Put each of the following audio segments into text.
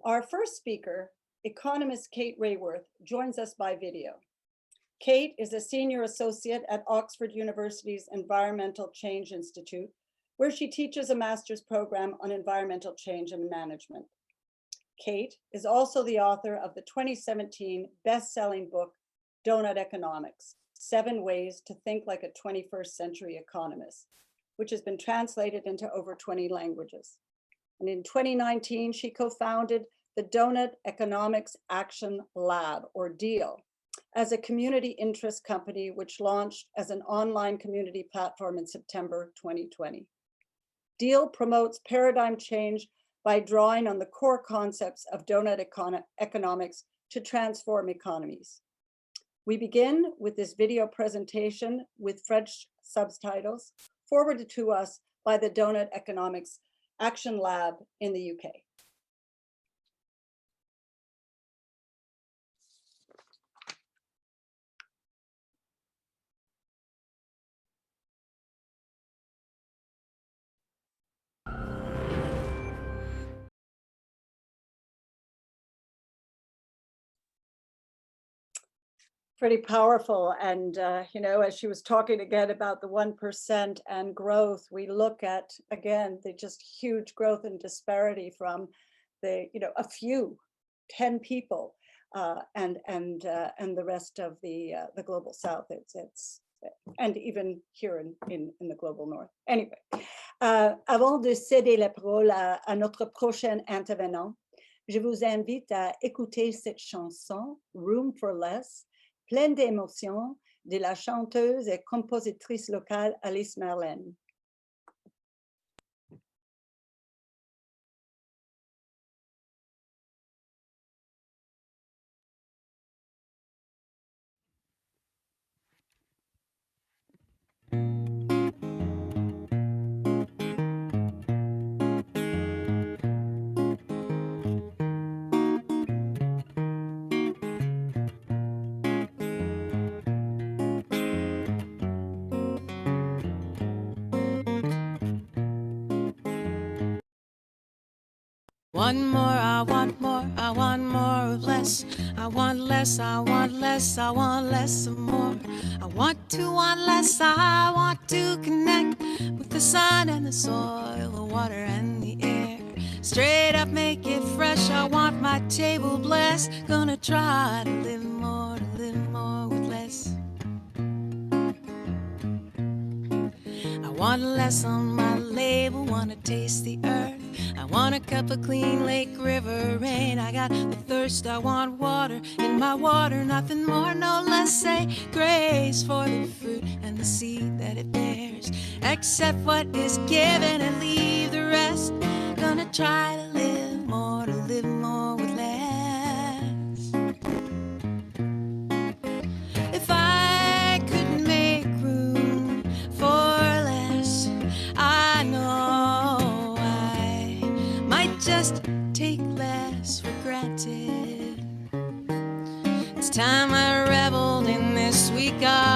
Our first speaker, economist Kate Raworth, joins us by video. Kate is a senior associate at Oxford University's Environmental Change Institute, where she teaches a master's program on environmental change and management. Kate is also the author of the 2017 best-selling book, Donut Economics: 7 Ways to Think Like a 21st Century Economist, which has been translated into over 20 languages. And in 2019, she co-founded the Donut Economics Action Lab, or DEAL, as a community interest company, which launched as an online community platform in September 2020. DEAL promotes paradigm change by drawing on the core concepts of donut economics to transform economies. We begin with this video presentation with French subtitles forwarded to us by the Donut Economics Action Lab in the UK. Pretty powerful. And, you know, as she was talking again about the 1% and growth, we look at, again, the just huge growth and disparity from the, you know, a few, 10 people and the rest of the global South. It's and even here in the global North. Anyway, avant de céder la parole à notre prochain intervenant, je vous invite à écouter cette chanson, Room for Less, pleine d'émotions, de la chanteuse et compositrice locale Alise Marlane. One more, I want more, I want more of less. I want less, I want less, I want less of more. I want less, I want to connect with the sun and the soil, the water and the air. Straight up, make it fresh, I want my table blessed. Gonna try to live more with less. I want less on my label, wanna taste the earth. I want a cup of clean lake, river, rain. I got the thirst, I want water in my water, nothing more, no less. Say grace for the fruit and the seed that it bears. Accept what is given and leave the rest. Gonna try to live more with less. If I could make room for less, I know I might just take less for granted. It's time I reveled in this sweet garden.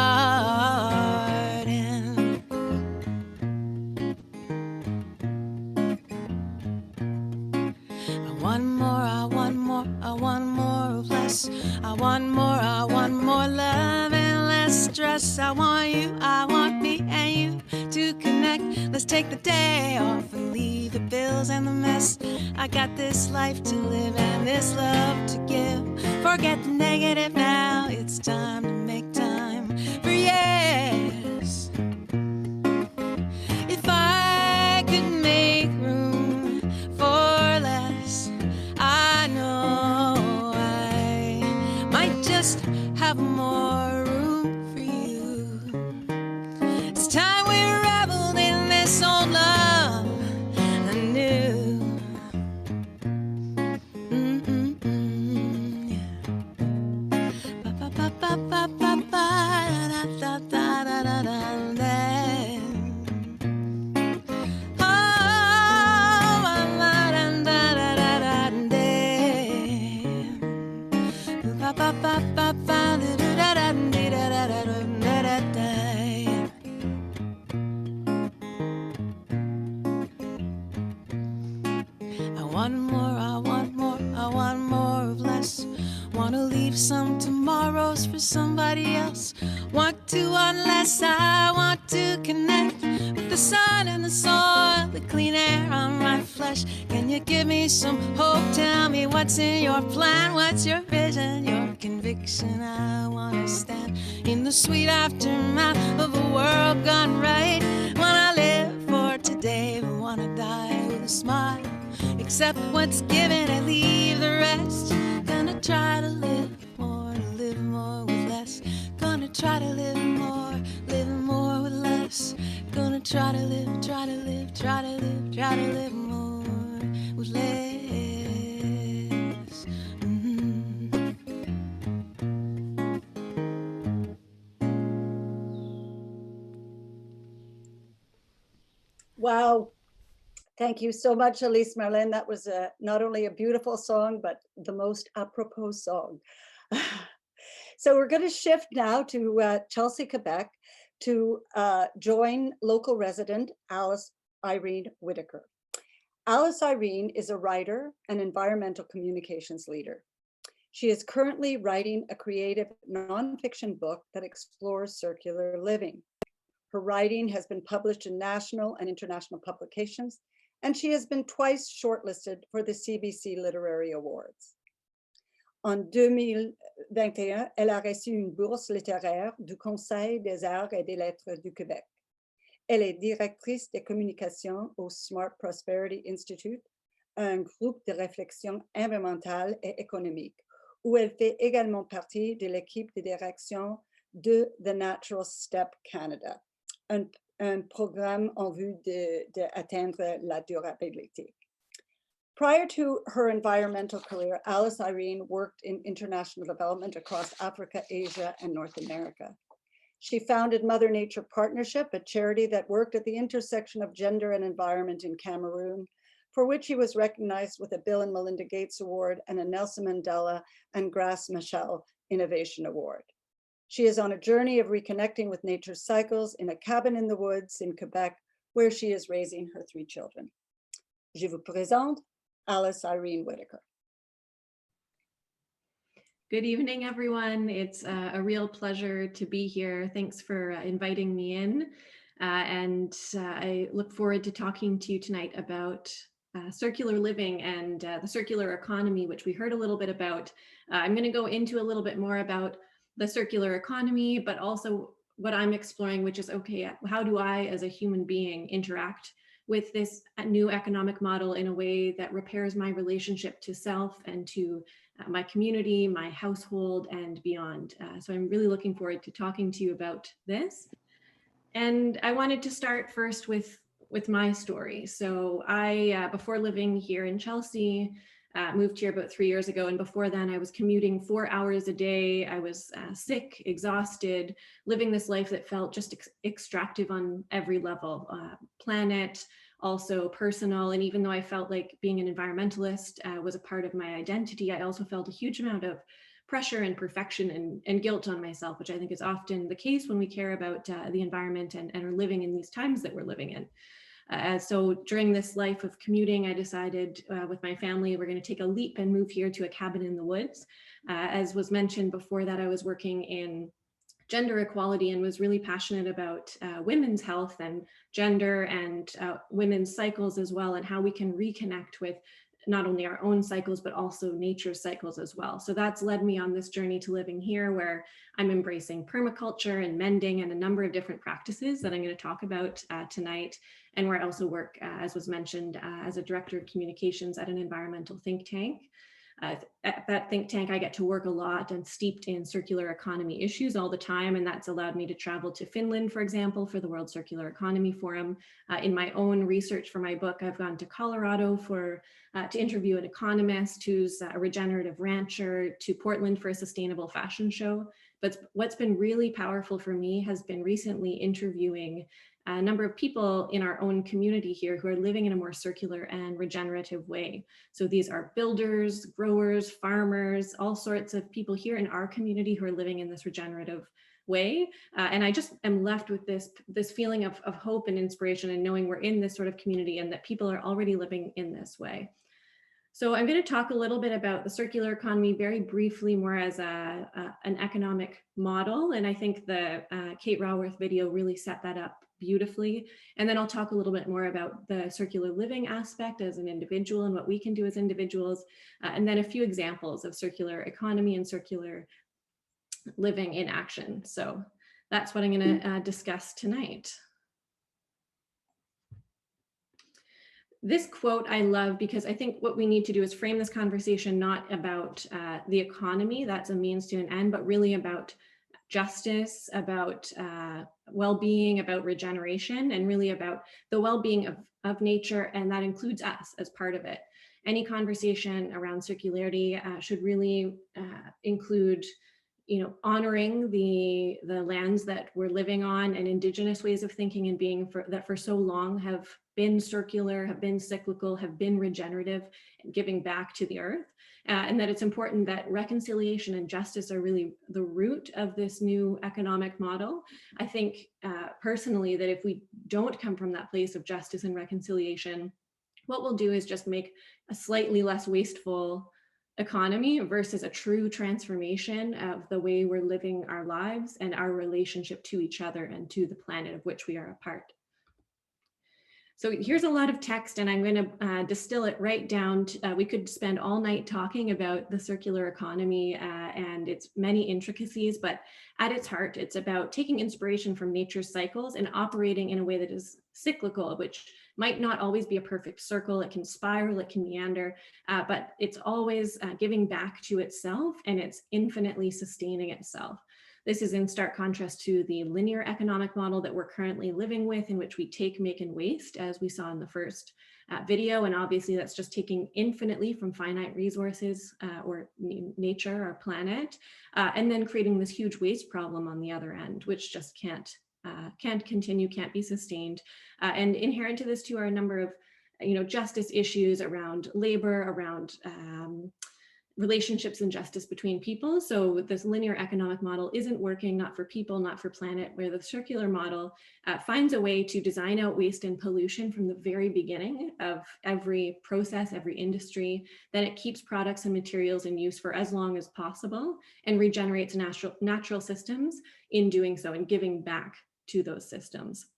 I want more, I want more, I want more of less. I want more love and less stress. I want you, I want me and you to connect. Let's take the day off and leave the bills and the mess. I got this life to live and this love to give. Forget the negative now, it's time to make time for yes. If I could make room for less, I know I might just have more room for you. It's time we reveled in this old love anew. I want more, I want more, I Want to unless I want to connect with the sun and the soil, the clean air on my flesh. Can you give me some hope? Tell me what's in your plan, what's your vision, your conviction. I want to stand in the sweet aftermath of a world gone right. Wanna live for today, but wanna die with a smile. Accept what's given and leave the rest. Gonna try to live more with less. Gonna try to live more with less. Gonna try to live more with less. Wow. Thank you so much, Alise Marlane. That was not only a beautiful song, but the most apropos song. So we're going to shift now to Chelsea, Quebec, to join local resident Alise Irene Whittaker. Alise Irene is a writer and environmental communications leader. She is currently writing a creative nonfiction book that explores circular living. Her writing has been published in national and international publications, and she has been twice shortlisted for the CBC Literary Awards. En 2021, elle a reçu une bourse littéraire du Conseil des arts et des lettres du Québec. Elle est directrice des communications au Smart Prosperity Institute, un groupe de réflexion environnementale et économique, où elle fait également partie de l'équipe de direction de The Natural Step Canada, un programme en vue d'atteindre la durabilité. Prior to her environmental career, Alise Irene worked in international development across Africa, Asia, and North America. She founded Mother Nature Partnership, a charity that worked at the intersection of gender and environment in Cameroon, for which she was recognized with a Bill and Melinda Gates Award and a Nelson Mandela and Grace Machel Innovation Award. She is on a journey of reconnecting with nature's cycles in a cabin in the woods in Quebec, where she is raising her 3 children. Je vous présente Alise Irene Whittaker. Good evening, everyone. It's a real pleasure to be here. Thanks for inviting me in. I look forward to talking to you tonight about circular living and the circular economy, which we heard a little bit about. I'm going to go into a little bit more about the circular economy, but also what I'm exploring, which is, okay, how do I as a human being interact with this new economic model in a way that repairs my relationship to self and to my community, my household, and beyond. So I'm really looking forward to talking to you about this. And I wanted to start first with my story. So I, before living here in Chelsea, moved here about 3 years ago. And before then I was commuting 4 hours a day. I was sick, exhausted, living this life that felt just extractive on every level, planet, also personal. And even though I felt like being an environmentalist was a part of my identity, I also felt a huge amount of pressure and perfection and guilt on myself, which I think is often the case when we care about the environment and are living in these times that we're living in. So during this life of commuting, I decided with my family, we're going to take a leap and move here to a cabin in the woods. As was mentioned before that, I was working in gender equality and was really passionate about women's health and gender and women's cycles as well, and how we can reconnect with not only our own cycles, but also nature's cycles as well. So that's led me on this journey to living here, where I'm embracing permaculture and mending and a number of different practices that I'm going to talk about tonight. And where I also work, as was mentioned, as a director of communications at an environmental think tank. At that think tank, I get to work a lot and steeped in circular economy issues all the time. And that's allowed me to travel to Finland, for example, for the World Circular Economy Forum. In my own research for my book, I've gone to Colorado to interview an economist who's a regenerative rancher, to Portland for a sustainable fashion show. But what's been really powerful for me has been recently interviewing a number of people in our own community here who are living in a more circular and regenerative way. So these are builders, growers, farmers, all sorts of people here in our community who are living in this regenerative way. And I just am left with this feeling of hope and inspiration, and knowing we're in this sort of community and that people are already living in this way. So I'm going to talk a little bit about the circular economy very briefly, more as an economic model. And I think the Kate Raworth video really set that up beautifully. And then I'll talk a little bit more about the circular living aspect as an individual and what we can do as individuals. And then a few examples of circular economy and circular living in action. So that's what I'm going to discuss tonight. This quote I love because I think what we need to do is frame this conversation not about the economy, that's a means to an end, but really about justice, about well-being, about regeneration, and really about the well-being of nature, and that includes us as part of it. Any conversation around circularity should really include honoring the lands that we're living on and indigenous ways of thinking and being that for so long have been circular, have been cyclical, have been regenerative, and giving back to the earth. And that it's important that reconciliation and justice are really the root of this new economic model. I think personally that if we don't come from that place of justice and reconciliation, what we'll do is just make a slightly less wasteful economy versus a true transformation of the way we're living our lives and our relationship to each other and to the planet of which we are a part. So here's a lot of text, and I'm going to distill it right down to, we could spend all night talking about the circular economy and its many intricacies, but at its heart, it's about taking inspiration from nature's cycles and operating in a way that is cyclical, which might not always be a perfect circle. It can spiral, it can meander, but it's always giving back to itself, and it's infinitely sustaining itself. This is in stark contrast to the linear economic model that we're currently living with, in which we take, make, and waste, as we saw in the first video. And obviously that's just taking infinitely from finite resources or nature, our planet, and then creating this huge waste problem on the other end, which just can't continue, can't be sustained. And inherent to this too are a number of justice issues around labor, around relationships and justice between people. So this linear economic model isn't working, not for people, not for planet, where the circular model finds a way to design out waste and pollution from the very beginning of every process, every industry. Then it keeps products and materials in use for as long as possible and regenerates natural systems in doing so and giving back to those systems.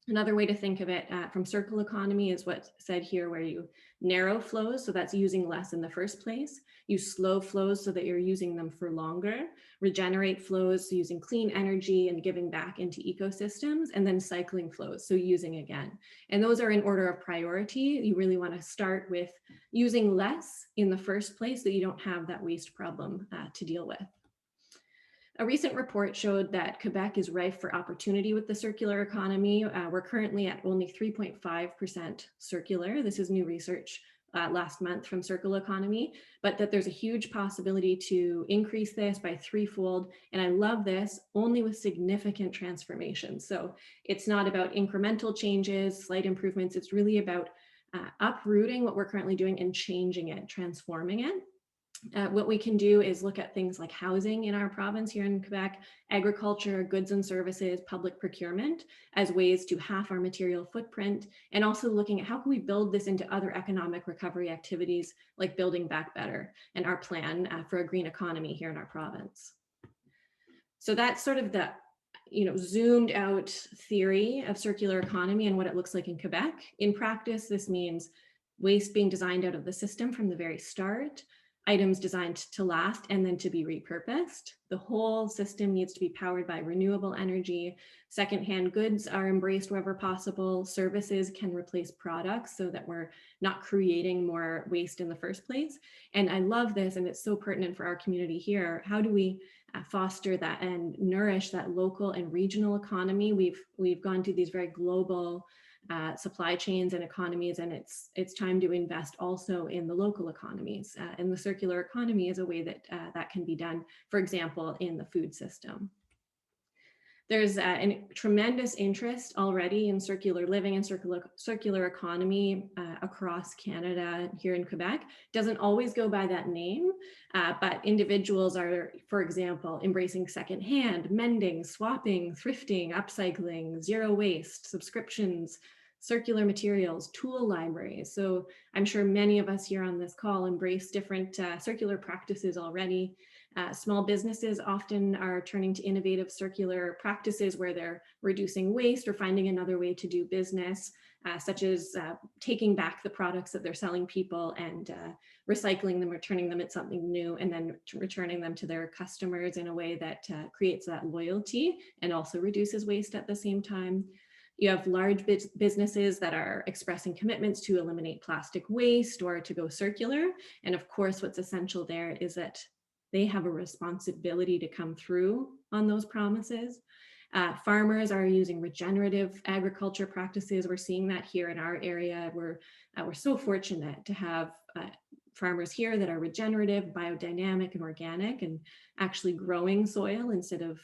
Another way to think of it from circular economy is what's said here, where you narrow flows, so that's using less in the first place. You slow flows so that you're using them for longer. Regenerate flows, so using clean energy and giving back into ecosystems, and then cycling flows, so using again. And those are in order of priority. You really want to start with using less in the first place so that you don't have that waste problem to deal with. A recent report showed that Quebec is rife for opportunity with the circular economy. We're currently at only 3.5% circular. This is new research last month from Circular Economy, but that there's a huge possibility to increase this by threefold. And I love this, only with significant transformations. So it's not about incremental changes, slight improvements. It's really about uprooting what we're currently doing and changing it, transforming it. What we can do is look at things like housing in our province here in Quebec, agriculture, goods and services, public procurement as ways to halve our material footprint, and also looking at how can we build this into other economic recovery activities like building back better and our plan for a green economy here in our province. So that's sort of the zoomed out theory of circular economy and what it looks like in Quebec. In practice, this means waste being designed out of the system from the very start, items designed to last and then to be repurposed. The whole system needs to be powered by renewable energy. Secondhand goods are embraced wherever possible. Services can replace products so that we're not creating more waste in the first place. And I love this, and it's so pertinent for our community here. How do we foster that and nourish that local and regional economy? We've gone to these very global supply chains and economies, and it's time to invest also in the local economies. And the circular economy is a way that that can be done, for example, in the food system. There's a tremendous interest already in circular living and circular economy across Canada. Here in Quebec, doesn't always go by that name, but individuals are, for example, embracing secondhand, mending, swapping, thrifting, upcycling, zero waste, subscriptions, circular materials, tool libraries. So I'm sure many of us here on this call embrace different circular practices already. Small businesses often are turning to innovative circular practices where they're reducing waste or finding another way to do business, such as taking back the products that they're selling people and recycling them or turning them into something new, and then returning them to their customers in a way that creates that loyalty and also reduces waste at the same time. You have large businesses that are expressing commitments to eliminate plastic waste or to go circular. And of course, what's essential there is that they have a responsibility to come through on those promises. Farmers are using regenerative agriculture practices. We're seeing that here in our area. We're so fortunate to have farmers here that are regenerative, biodynamic, and organic, and actually growing soil instead of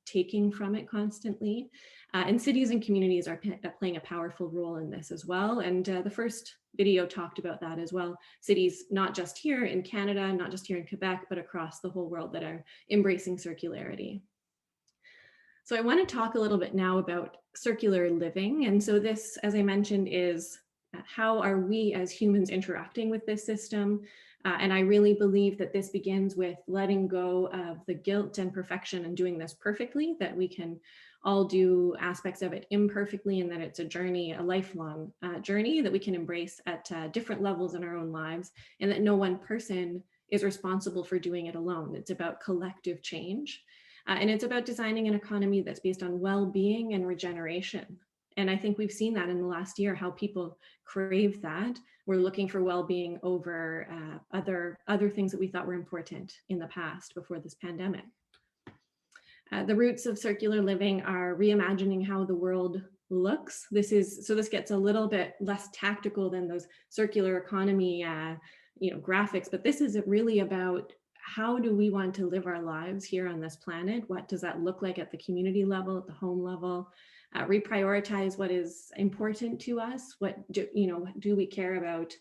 taking from it constantly. And cities and communities are playing a powerful role in this as well. And the first video talked about that as well. Cities, not just here in Canada, not just here in Quebec, but across the whole world that are embracing circularity. So I want to talk a little bit now about circular living. And so this, as I mentioned, is how are we as humans interacting with this system? And I really believe that this begins with letting go of the guilt and perfection and doing this perfectly, that we can all do aspects of it imperfectly, and that it's a journey, a lifelong journey that we can embrace at different levels in our own lives, and that no one person is responsible for doing it alone. It's about collective change. And it's about designing an economy that's based on well-being and regeneration. And I think we've seen that in the last year, how people crave that. We're looking for well-being over other things that we thought were important in the past before this pandemic. The roots of circular living are reimagining how the world looks. This gets a little bit less tactical than those circular economy graphics, but this is really about how do we want to live our lives here on this planet? What does that look like at the community level, at the home level? Reprioritize what is important to us. What do we care about?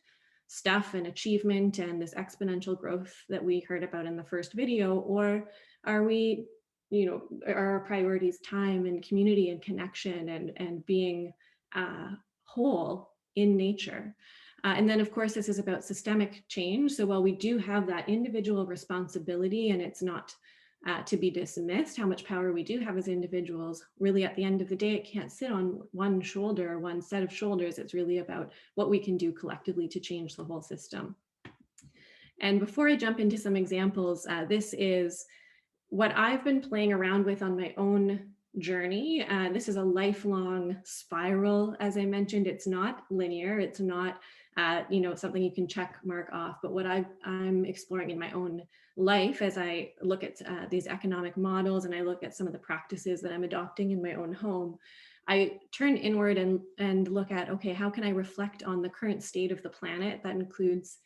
Stuff and achievement and this exponential growth that we heard about in the first video, or are we, are our priorities time and community and connection and being whole in nature? And then, of course, this is about systemic change. So while we do have that individual responsibility, and it's not to be dismissed how much power we do have as individuals, really at the end of the day, it can't sit on one shoulder, one set of shoulders. It's really about what we can do collectively to change the whole system. And before I jump into some examples, this is what I've been playing around with on my own journey. This is a lifelong spiral. As I mentioned, it's not linear. It's not something you can check mark off. But what I'm exploring in my own life as I look at these economic models and I look at some of the practices that I'm adopting in my own home, I turn inward and look at, okay, how can I reflect on the current state of the planet? That includes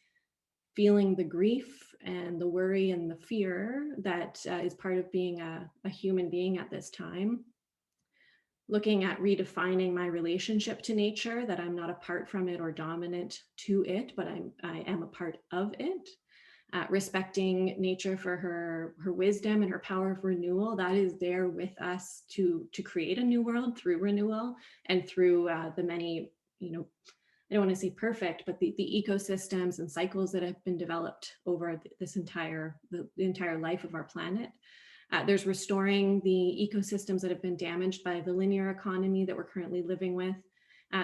feeling the grief and the worry and the fear that is part of being a human being at this time. Looking at redefining my relationship to nature, that I'm not apart from it or dominant to it, but I am a part of it. Respecting nature for her wisdom and her power of renewal, that is there with us to create a new world through renewal and through the many, I don't want to say perfect, but the ecosystems and cycles that have been developed over this the entire life of our planet. There's restoring the ecosystems that have been damaged by the linear economy that we're currently living with.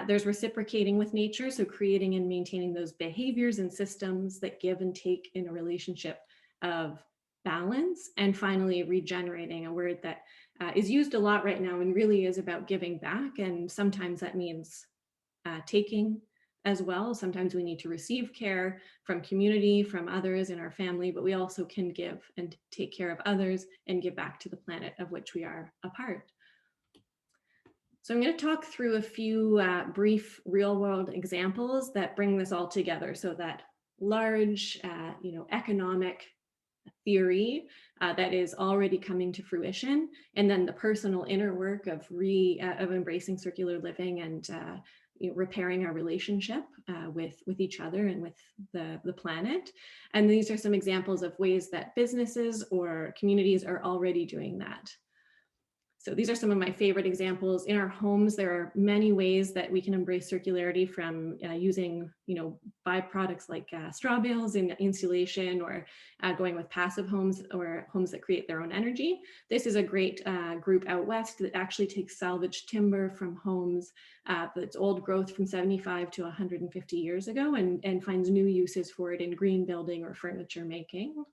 There's reciprocating with nature, so creating and maintaining those behaviors and systems that give and take in a relationship of balance. And finally, regenerating, a word that is used a lot right now and really is about giving back. And sometimes that means taking as well. Sometimes we need to receive care from community, from others in our family, but we also can give and take care of others and give back to the planet of which we are a part. So I'm going to talk through a few brief real-world examples that bring this all together. So that large, economic theory that is already coming to fruition, and then the personal inner work of embracing circular living and repairing our relationship with each other and with the planet. And these are some examples of ways that businesses or communities are already doing that. So these are some of my favorite examples. In our homes, there are many ways that we can embrace circularity, from using, byproducts like straw bales in insulation, or going with passive homes or homes that create their own energy. This is a great group out west that actually takes salvaged timber from homes that's old growth from 75 to 150 years ago, and finds new uses for it in green building or furniture making.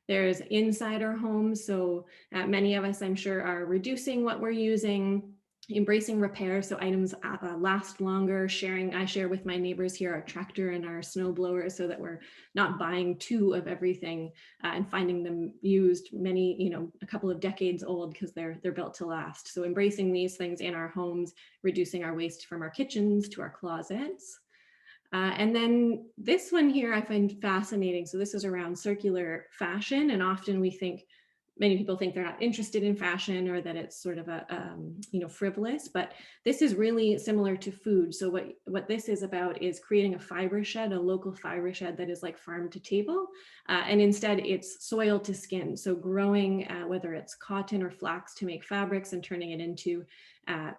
There's inside our homes. So many of us, I'm sure, are reducing what we're using, embracing repair so items last longer. I share with my neighbors here our tractor and our snow blower, so that we're not buying two of everything and finding them used a couple of decades old, because they're built to last. So embracing these things in our homes, reducing our waste from our kitchens to our closets. And then this one here I find fascinating. So this is around circular fashion, and often many people think they're not interested in fashion, or that it's sort of frivolous, but this is really similar to food. So what this is about is creating a fiber shed, a local fiber shed that is like farm to table, and instead it's soil to skin. So growing whether it's cotton or flax to make fabrics, and turning it into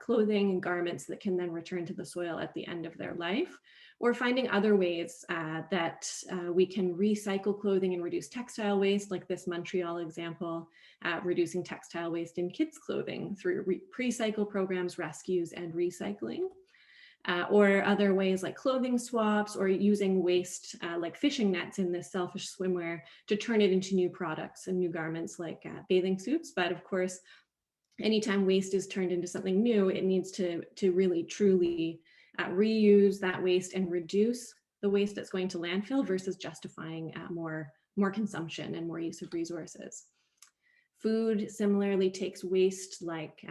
clothing and garments that can then return to the soil at the end of their life. Or finding other ways that we can recycle clothing and reduce textile waste, like this Montreal example, reducing textile waste in kids' clothing through pre-cycle programs, rescues, and recycling. Or other ways like clothing swaps, or using waste like fishing nets in this selfish swimwear to turn it into new products and new garments like bathing suits. But of course, anytime waste is turned into something new, it needs to really truly reuse that waste and reduce the waste that's going to landfill, versus justifying more consumption and more use of resources. Food similarly takes waste like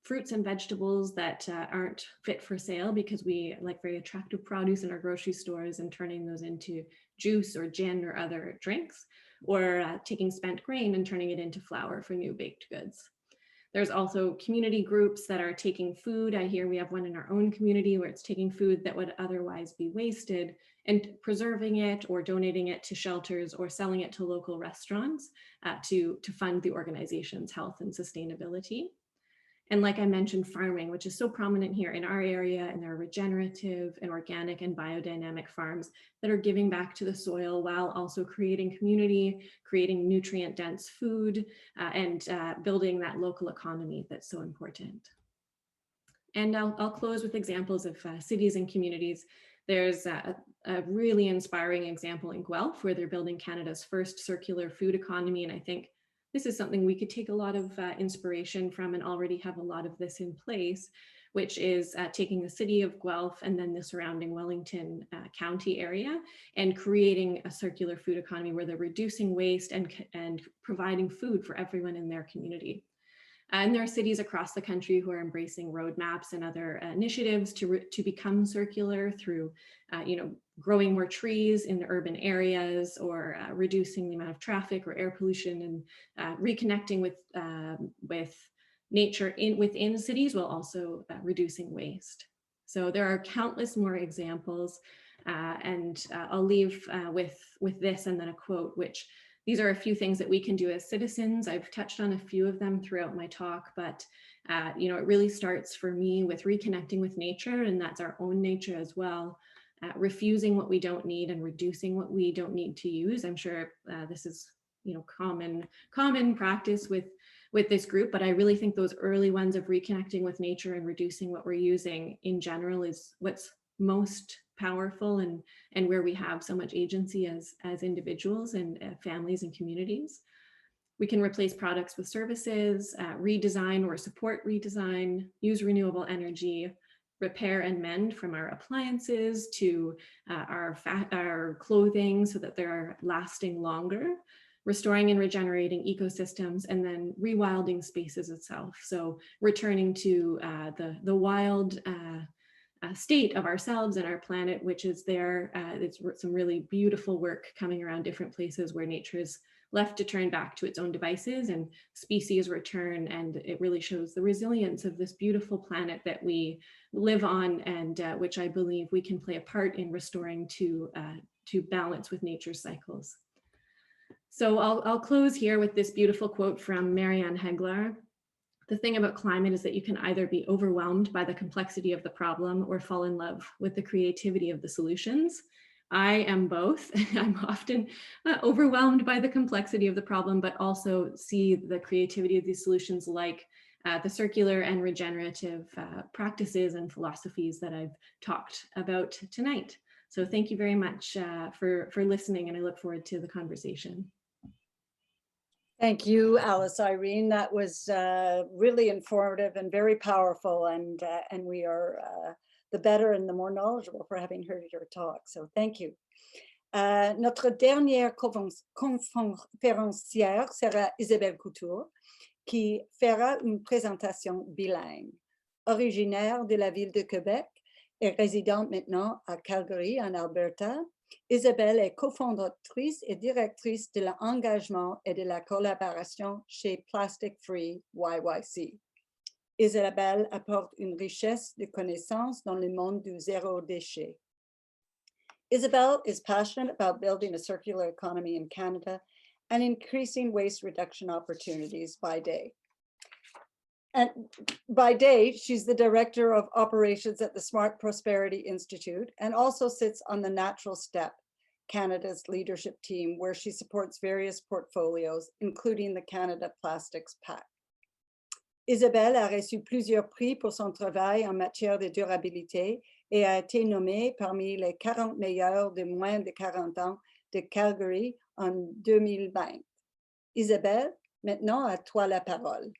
fruits and vegetables that aren't fit for sale, because we like very attractive produce in our grocery stores, and turning those into juice or gin or other drinks, or taking spent grain and turning it into flour for new baked goods. There's also community groups that are taking food. I hear we have one in our own community where it's taking food that would otherwise be wasted and preserving it, or donating it to shelters, or selling it to local restaurants to fund the organization's health and sustainability. And like I mentioned, farming, which is so prominent here in our area, and there are regenerative and organic and biodynamic farms that are giving back to the soil while also creating community, creating nutrient dense food, and building that local economy that's so important. And I'll close with examples of cities and communities. There's a really inspiring example in Guelph, where they're building Canada's first circular food economy. And I think this is something we could take a lot of inspiration from, and already have a lot of this in place, which is taking the city of Guelph and then the surrounding Wellington County area, and creating a circular food economy where they're reducing waste and providing food for everyone in their community. And there are cities across the country who are embracing roadmaps and other initiatives to become circular through, growing more trees in urban areas, or reducing the amount of traffic or air pollution, and reconnecting with nature within cities, while also reducing waste. So there are countless more examples, and I'll leave with this, and then a quote, which these are a few things that we can do as citizens. I've touched on a few of them throughout my talk, but it really starts for me with reconnecting with nature, and that's our own nature as well. Refusing what we don't need and reducing what we don't need to use. I'm sure this is common practice with this group, but I really think those early ones of reconnecting with nature and reducing what we're using in general is what's most powerful, and where we have so much agency as individuals and families and communities. We can replace products with services, redesign or support redesign, use renewable energy, repair and mend, from our appliances to our clothing, so that they're lasting longer, restoring and regenerating ecosystems, and then rewilding spaces itself. So returning to the wild state of ourselves and our planet, which is there. It's some really beautiful work coming around different places where nature is left to turn back to its own devices, and species return, and it really shows the resilience of this beautiful planet that we live on, and which I believe we can play a part in restoring to balance with nature's cycles. So I'll close here with this beautiful quote from Marianne Heglar. The thing about climate is that you can either be overwhelmed by the complexity of the problem or fall in love with the creativity of the solutions. I am both. I'm often overwhelmed by the complexity of the problem, but also see the creativity of these solutions, like the circular and regenerative practices and philosophies that I've talked about tonight. So thank you very much for listening, and I look forward to the conversation. Thank you, Alice, Irene. That was really informative and very powerful, and we are the better and the more knowledgeable for having heard your talk. So thank you. Notre dernière conférencière sera Isabelle Couture, qui fera une présentation bilingue. Originaire de la ville de Québec et résidente maintenant à Calgary, en Alberta, Isabelle est cofondatrice et directrice de l'engagement et de la collaboration chez Plastic Free YYC. Isabelle apporte une richesse de connaissances dans le monde du zéro déchet. Isabelle is passionate about building a circular economy in Canada and increasing waste reduction opportunities by day. And by day, she's the director of operations at the Smart Prosperity Institute and also sits on the Natural Step, Canada's leadership team, where she supports various portfolios, including the Canada Plastics Pact. Isabelle a reçu plusieurs prix pour son travail en matière de durabilité et a été nommée parmi les 40 meilleurs de moins de 40 ans de Calgary en 2020. Isabelle, maintenant à toi la parole.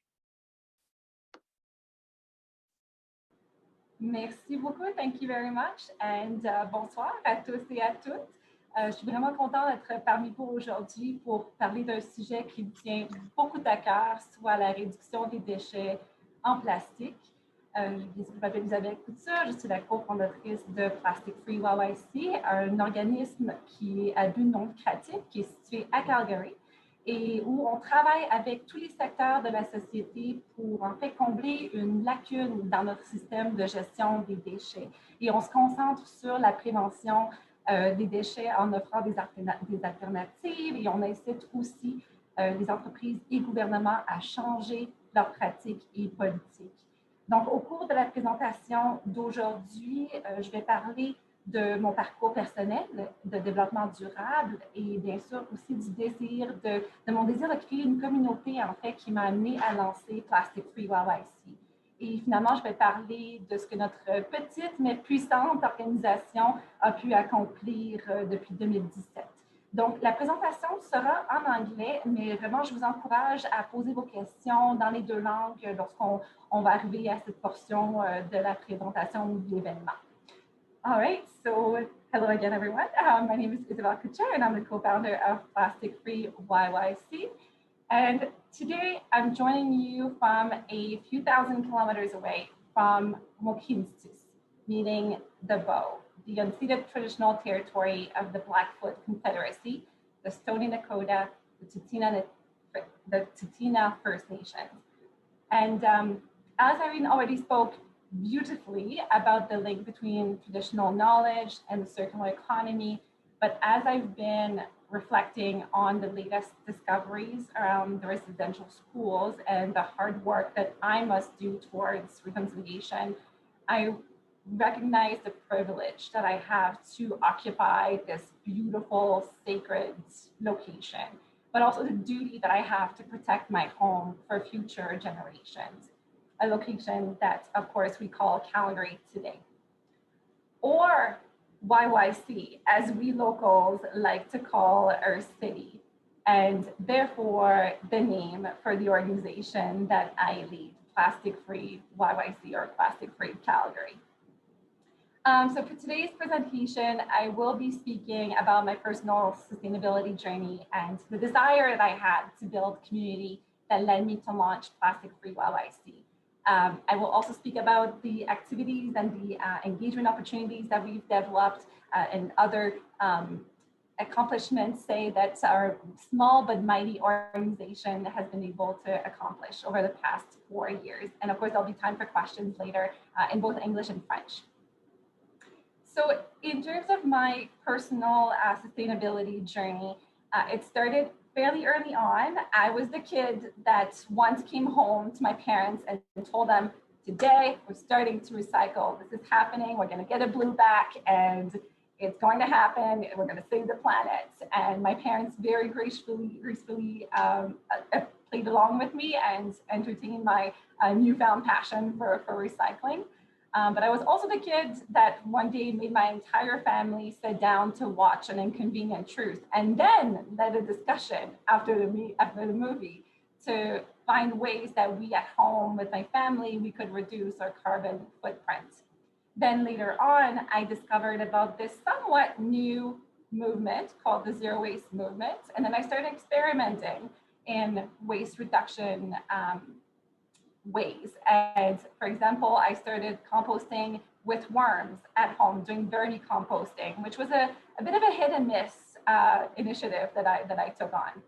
Merci beaucoup, thank you very much, and bonsoir à tous et à toutes. Je suis vraiment contente d'être parmi vous aujourd'hui pour parler d'un sujet qui me tient beaucoup à cœur, soit la réduction des déchets en plastique. Je m'appelle Isabelle Couture, je suis la cofondatrice de Plastic Free YYC, un organisme qui est à but non lucratif, qui est situé à Calgary, et où on travaille avec tous les secteurs de la société pour en fait combler une lacune dans notre système de gestion des déchets. Et on se concentre sur la prévention des déchets en offrant des alternatives, et on incite aussi les entreprises et gouvernements à changer leurs pratiques et politiques. Donc, au cours de la présentation d'aujourd'hui, je vais parler de mon parcours personnel de développement durable et bien sûr aussi du désir de mon désir de créer une communauté en fait qui m'a amené à lancer Plastic Free YYC. Et finalement, je vais parler de ce que notre petite mais puissante organisation a pu accomplir depuis 2017. Donc, la présentation sera en anglais, mais vraiment, je vous encourage à poser vos questions dans les deux langues lorsqu'on va arriver à cette portion de la présentation de l'événement. All right, so hello again, everyone. My name is Isabelle Couture, and I'm the co-founder of Plastic Free YYC. And today I'm joining you from a few thousand kilometers away from Mohkinstsis, meaning the bow, the unceded traditional territory of the Blackfoot Confederacy, the Stoney Nakoda, the Tsuut'ina First Nations. And as Irene already spoke beautifully about the link between traditional knowledge and the circular economy, but as I've been reflecting on the latest discoveries around the residential schools and the hard work that I must do towards reconciliation, I recognize the privilege that I have to occupy this beautiful, sacred location, but also the duty that I have to protect my home for future generations. A location that, of course, we call Calgary today, or YYC, as we locals like to call our city, and therefore the name for the organization that I lead, Plastic Free YYC, or Plastic Free Calgary. So for today's presentation, I will be speaking about my personal sustainability journey and the desire that I had to build community that led me to launch Plastic Free YYC. I will also speak about the activities and the engagement opportunities that we've developed and other accomplishments, say, that our small but mighty organization has been able to accomplish over the past 4 years. And of course, there'll be time for questions later in both English and French. So in terms of my personal sustainability journey, it started fairly early on, I was the kid that once came home to my parents and told them, today we're starting to recycle. This is happening. We're going to get a blue back and it's going to happen. We're going to save the planet. And my parents very gracefully played along with me and entertained my newfound passion for recycling. But I was also the kid that one day made my entire family sit down to watch An Inconvenient Truth, and then led a discussion after the movie to find ways that we at home with my family, we could reduce our carbon footprint. Then later on, I discovered about this somewhat new movement called the Zero Waste Movement. And then I started experimenting in waste reduction ways. And for example, I started composting with worms at home, doing dirty composting, which was a bit of a hit and miss initiative that I took on.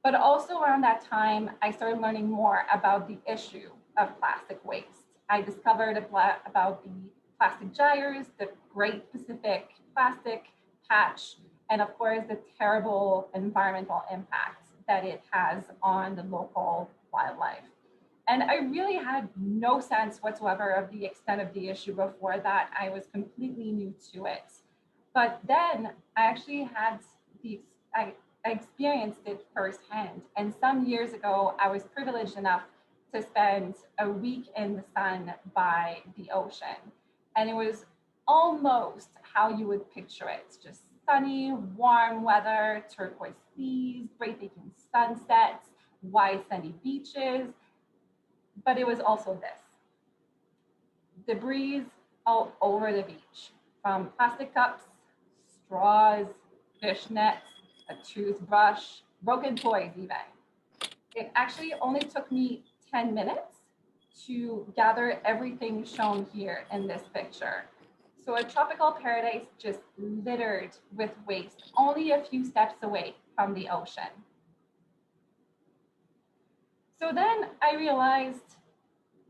But also around that time, I started learning more about the issue of plastic waste. I discovered about the plastic gyres, the Great Pacific Plastic Patch, and of course, the terrible environmental impact that it has on the local wildlife. And I really had no sense whatsoever of the extent of the issue before that. I was completely new to it. But then I actually had I experienced it firsthand. And some years ago, I was privileged enough to spend a week in the sun by the ocean. And it was almost how you would picture it, just sunny, warm weather, turquoise seas, breathtaking sunsets, wide sandy beaches. But it was also this: debris all over the beach, from plastic cups, straws, fish nets, a toothbrush, broken toys even. It actually only took me 10 minutes to gather everything shown here in this picture. So a tropical paradise just littered with waste, only a few steps away from the ocean. So then I realized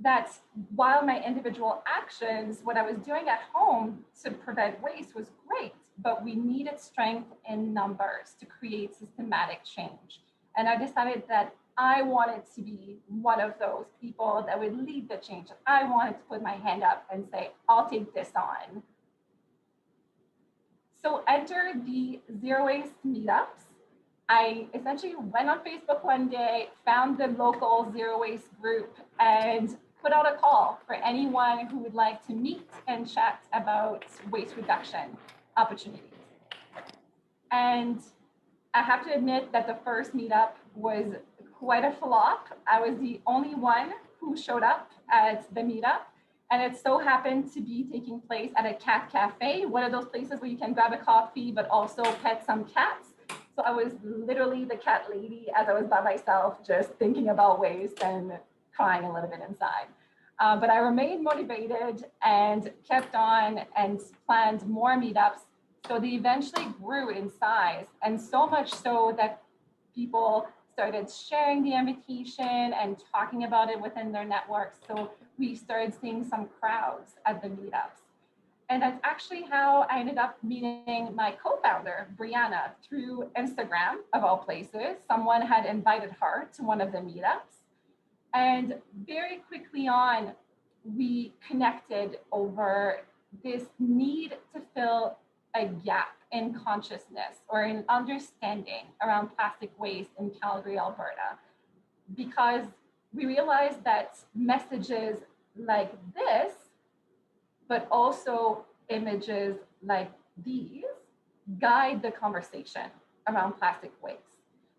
that while my individual actions, what I was doing at home to prevent waste was great, but we needed strength in numbers to create systematic change. And I decided that I wanted to be one of those people that would lead the change. I wanted to put my hand up and say, I'll take this on. So enter the Zero Waste meetups. I essentially went on Facebook one day, found the local Zero Waste group, and put out a call for anyone who would like to meet and chat about waste reduction opportunities. And I have to admit that the first meetup was quite a flop. I was the only one who showed up at the meetup, and it so happened to be taking place at a cat cafe, one of those places where you can grab a coffee but also pet some cats. So I was literally the cat lady as I was by myself, just thinking about waste and crying a little bit inside. But I remained motivated and kept on and planned more meetups. So they eventually grew in size, and so much so that people started sharing the invitation and talking about it within their networks. So we started seeing some crowds at the meetups. And that's actually how I ended up meeting my co-founder, Brianna, through Instagram, of all places. Someone had invited her to one of the meetups. And very quickly on, we connected over this need to fill a gap in consciousness or in understanding around plastic waste in Calgary, Alberta, because we realized that messages like this, but also images like these, guide the conversation around plastic waste.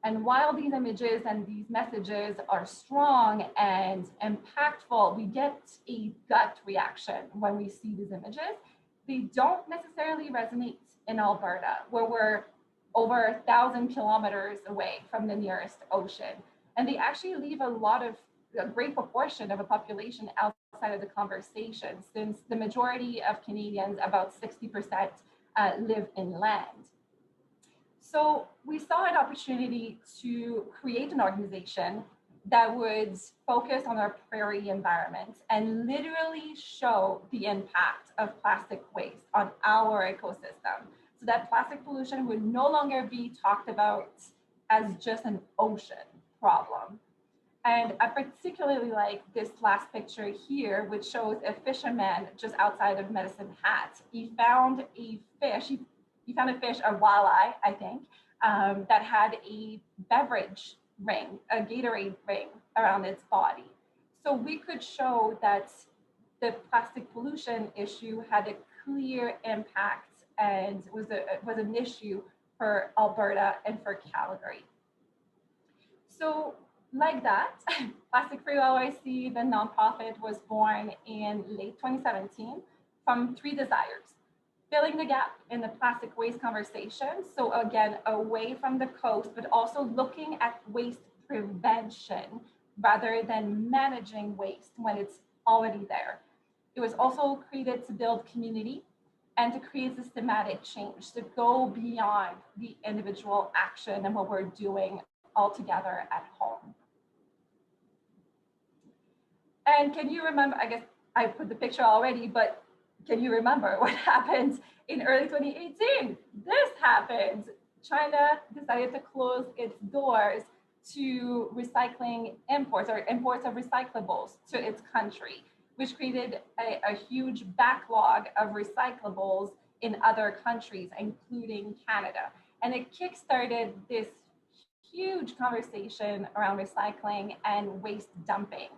And while these images and these messages are strong and impactful, we get a gut reaction when we see these images. They don't necessarily resonate in Alberta, where we're over 1,000 kilometers away from the nearest ocean. And they actually leave a great proportion of a population outside of the conversation, since the majority of Canadians, about 60%, live inland. So we saw an opportunity to create an organization that would focus on our prairie environment and literally show the impact of plastic waste on our ecosystem. so that plastic pollution would no longer be talked about as just an ocean problem. And I particularly like this last picture here, which shows a fisherman just outside of Medicine Hat. He found a fish, he found a fish, a walleye, I think, that had a beverage ring, a Gatorade ring around its body. So we could show that the plastic pollution issue had a clear impact and was an issue for Alberta and for Calgary. So like that, Plastic Free OIC, the nonprofit, was born in late 2017 from three desires: filling the gap in the plastic waste conversation. So again, away from the coast, but also looking at waste prevention rather than managing waste when it's already there. It was also created to build community and to create systematic change, to go beyond the individual action and what we're doing all together at home. And can you remember, I guess I put the picture already, but can you remember what happened in early 2018? This happened. China decided to close its doors to recycling imports, or imports of recyclables to its country, which created a huge backlog of recyclables in other countries, including Canada. And it kickstarted this huge conversation around recycling and waste dumping.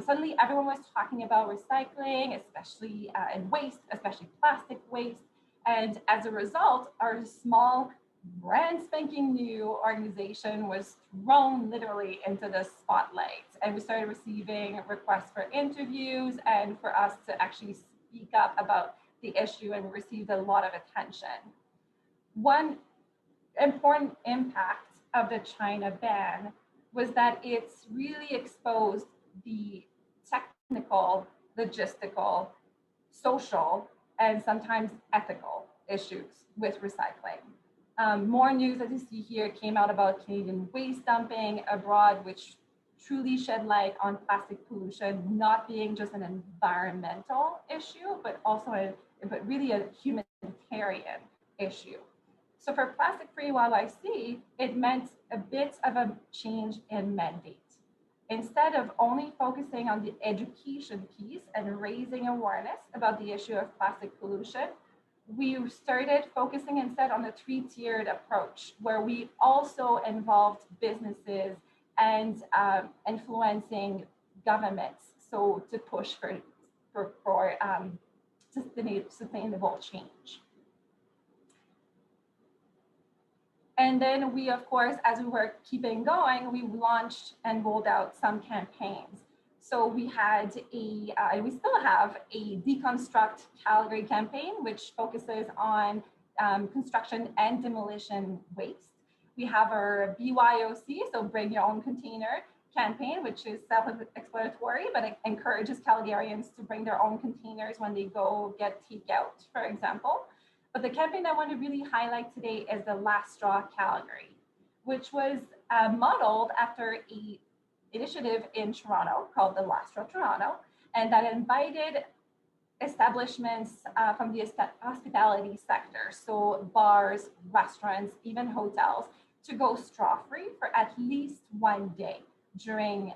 Suddenly everyone was talking about recycling, especially and waste, especially plastic waste. And as a result, our small, brand spanking new organization was thrown literally into the spotlight. And we started receiving requests for interviews and for us to actually speak up about the issue, and we received a lot of attention. One important impact of the China ban was that it's really exposed the technical, logistical, social, and sometimes ethical issues with recycling. More news, as you see here, came out about Canadian waste dumping abroad, which truly shed light on plastic pollution not being just an environmental issue, but also really a humanitarian issue. So for Plastic Free YYC, it meant a bit of a change in mandate. Instead of only focusing on the education piece and raising awareness about the issue of plastic pollution, we started focusing instead on the three-tiered approach, where we also involved businesses and influencing governments, so to push for sustainable change. And then we, of course, as we were keeping going, we launched and rolled out some campaigns. So we had we still have a Deconstruct Calgary campaign, which focuses on construction and demolition waste. We have our BYOC, so Bring Your Own Container campaign, which is self-explanatory, but it encourages Calgarians to bring their own containers when they go get takeout, for example. But the campaign I want to really highlight today is the Last Straw Calgary, which was modeled after an initiative in Toronto called the Last Straw Toronto, and that invited establishments from the hospitality sector, so bars, restaurants, even hotels, to go straw-free for at least one day during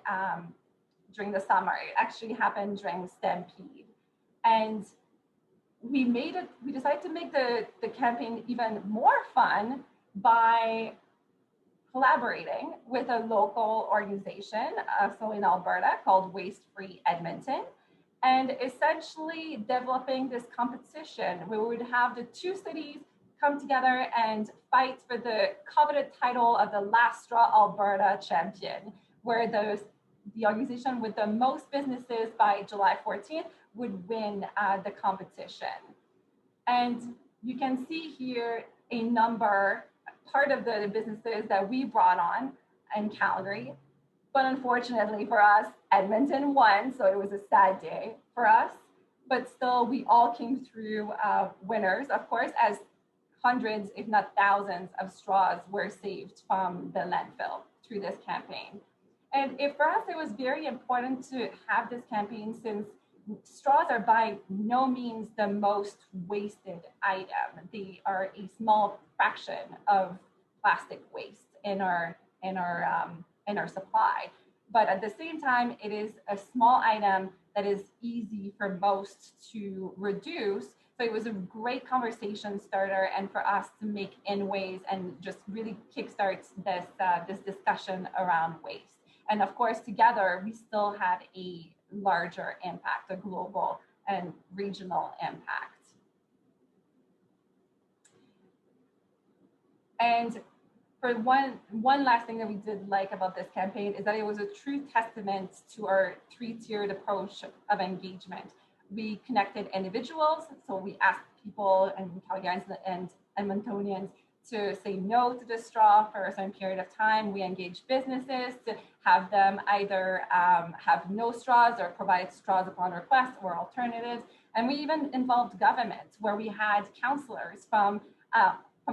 the summer. It actually happened during Stampede. And we decided to make the campaign even more fun by collaborating with a local organization, so in Alberta, called Waste Free Edmonton, and essentially developing this competition where we would have the two cities come together and fight for the coveted title of the Last Straw Alberta champion, where the organization with the most businesses by July 14th would win the competition. And you can see here a number, part of the businesses that we brought on in Calgary. But unfortunately for us, Edmonton won, so it was a sad day for us. But still, we all came through winners, of course, as hundreds, if not thousands, of straws were saved from the landfill through this campaign. And for us, it was very important to have this campaign, since straws are by no means the most wasted item. They are a small fraction of plastic waste in our supply. But at the same time, it is a small item that is easy for most to reduce. So it was a great conversation starter, and for us to make ways and just really kickstart this discussion around waste. And of course, together, we still had a larger impact, a global and regional impact. And for one last thing that we did like about this campaign is that it was a true testament to our three-tiered approach of engagement. We connected individuals, so we asked people and Calgarians and Edmontonians to say no to the straw for a certain period of time. We engaged businesses to have them either have no straws or provide straws upon request or alternatives. And we even involved government, where we had councillors from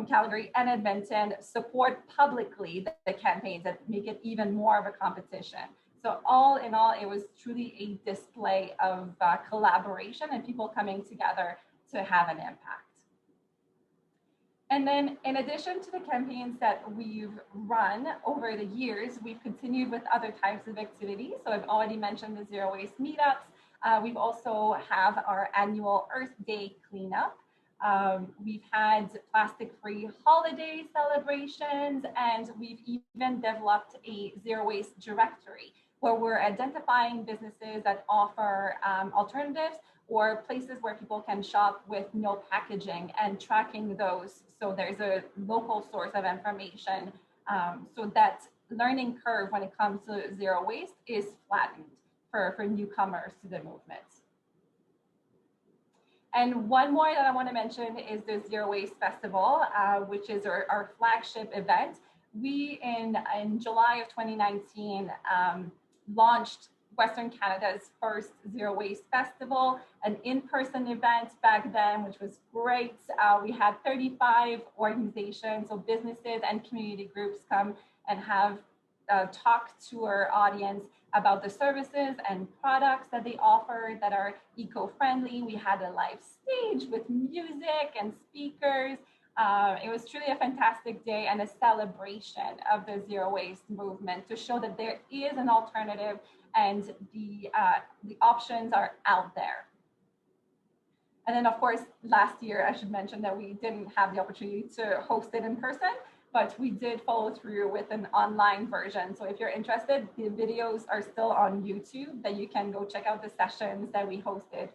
Calgary and Edmonton support publicly the campaigns that make it even more of a competition. So all in all, it was truly a display of collaboration and people coming together to have an impact. And then in addition to the campaigns that we've run over the years, we've continued with other types of activities. So I've already mentioned the zero waste meetups. We've also have our annual Earth Day cleanup. We've had plastic-free holiday celebrations, and we've even developed a zero waste directory where we're identifying businesses that offer alternatives or places where people can shop with no packaging and tracking those. So there's a local source of information so that learning curve when it comes to zero waste is flattened for newcomers to the movement. And one more that I want to mention is the Zero Waste Festival, which is our flagship event. We, in July of 2019, launched Western Canada's first Zero Waste Festival, an in-person event back then, which was great. We had 35 organizations, so businesses and community groups come and have talked to our audience about the services and products that they offer that are eco-friendly. We had a live stage with music and speakers. It was truly a fantastic day and a celebration of the zero waste movement to show that there is an alternative and the options are out there. And then of course, last year, I should mention that we didn't have the opportunity to host it in person, but we did follow through with an online version. So if you're interested, the videos are still on YouTube that you can go check out the sessions that we hosted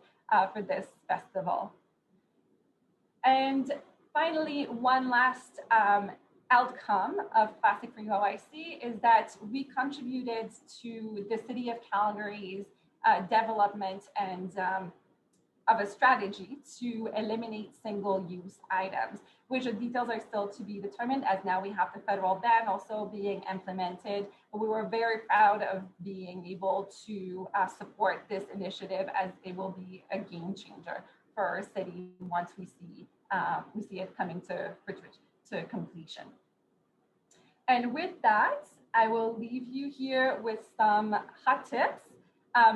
for this festival. And finally, one last outcome of Plastic Free OIC is that we contributed to the City of Calgary's development and of a strategy to eliminate single-use items, which the details are still to be determined, as now we have the federal ban also being implemented. But we were very proud of being able to support this initiative, as it will be a game changer for our city once we see it coming to completion. And with that, I will leave you here with some hot tips.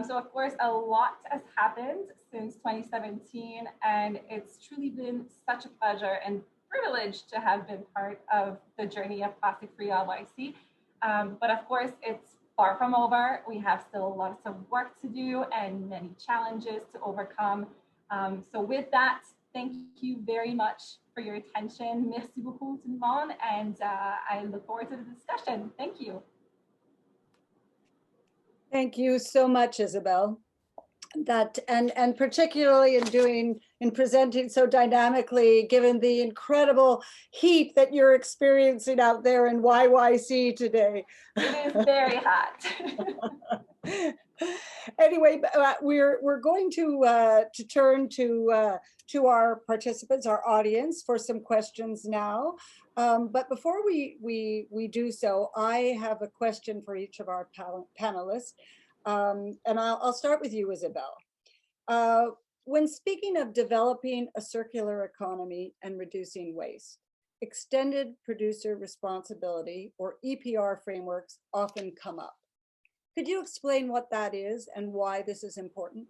So of course, a lot has happened since 2017, and it's truly been such a pleasure and privilege to have been part of the journey of Plastic Free OIC. But of course, it's far from over. We have still lots of work to do and many challenges to overcome. So with that, thank you very much for your attention. Merci beaucoup tout le monde, and I look forward to the discussion. Thank you. Thank you so much, Isabelle. That and particularly in presenting so dynamically, given the incredible heat that you're experiencing out there in YYC today. It is very hot. Anyway, we're going to turn to our participants, our audience, for some questions now. But before we do so, I have a question for each of our panelists. And I'll start with you, Isabelle. When speaking of developing a circular economy and reducing waste, extended producer responsibility, or EPR frameworks, often come up. Could you explain what that is and why this is important?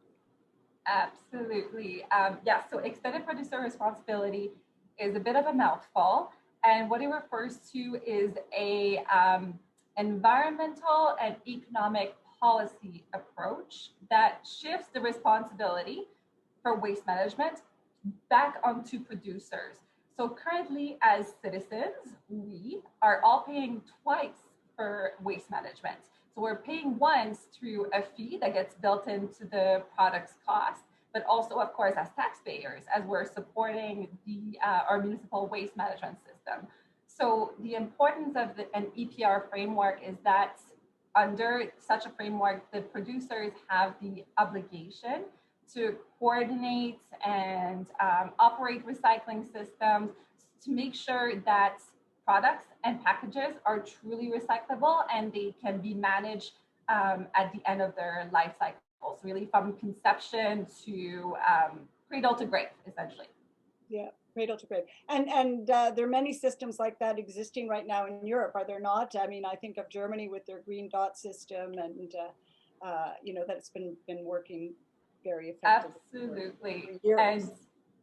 Absolutely. Yeah, so extended producer responsibility is a bit of a mouthful. And what it refers to is a environmental and economic policy approach that shifts the responsibility for waste management back onto producers. So currently, as citizens, we are all paying twice for waste management. So we're paying once through a fee that gets built into the product's cost, but also, of course, as taxpayers, as we're supporting our municipal waste management system. So the importance of an EPR framework is that under such a framework, the producers have the obligation to coordinate and operate recycling systems to make sure that products and packages are truly recyclable and they can be managed at the end of their life cycles, really from conception to cradle to grave, essentially. Yeah, cradle to grave. And there are many systems like that existing right now in Europe, are there not? I mean, I think of Germany with their green dot system, and you know, that's been working very effectively. Absolutely. And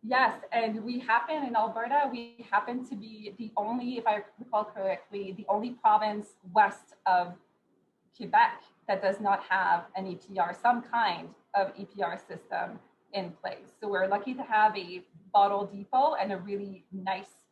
yes, and we happen in Alberta, we happen to be the only, if I recall correctly, the only province west of Quebec that does not have an EPR, some kind of EPR system in place. So we're lucky to have a bottle depot and a really nice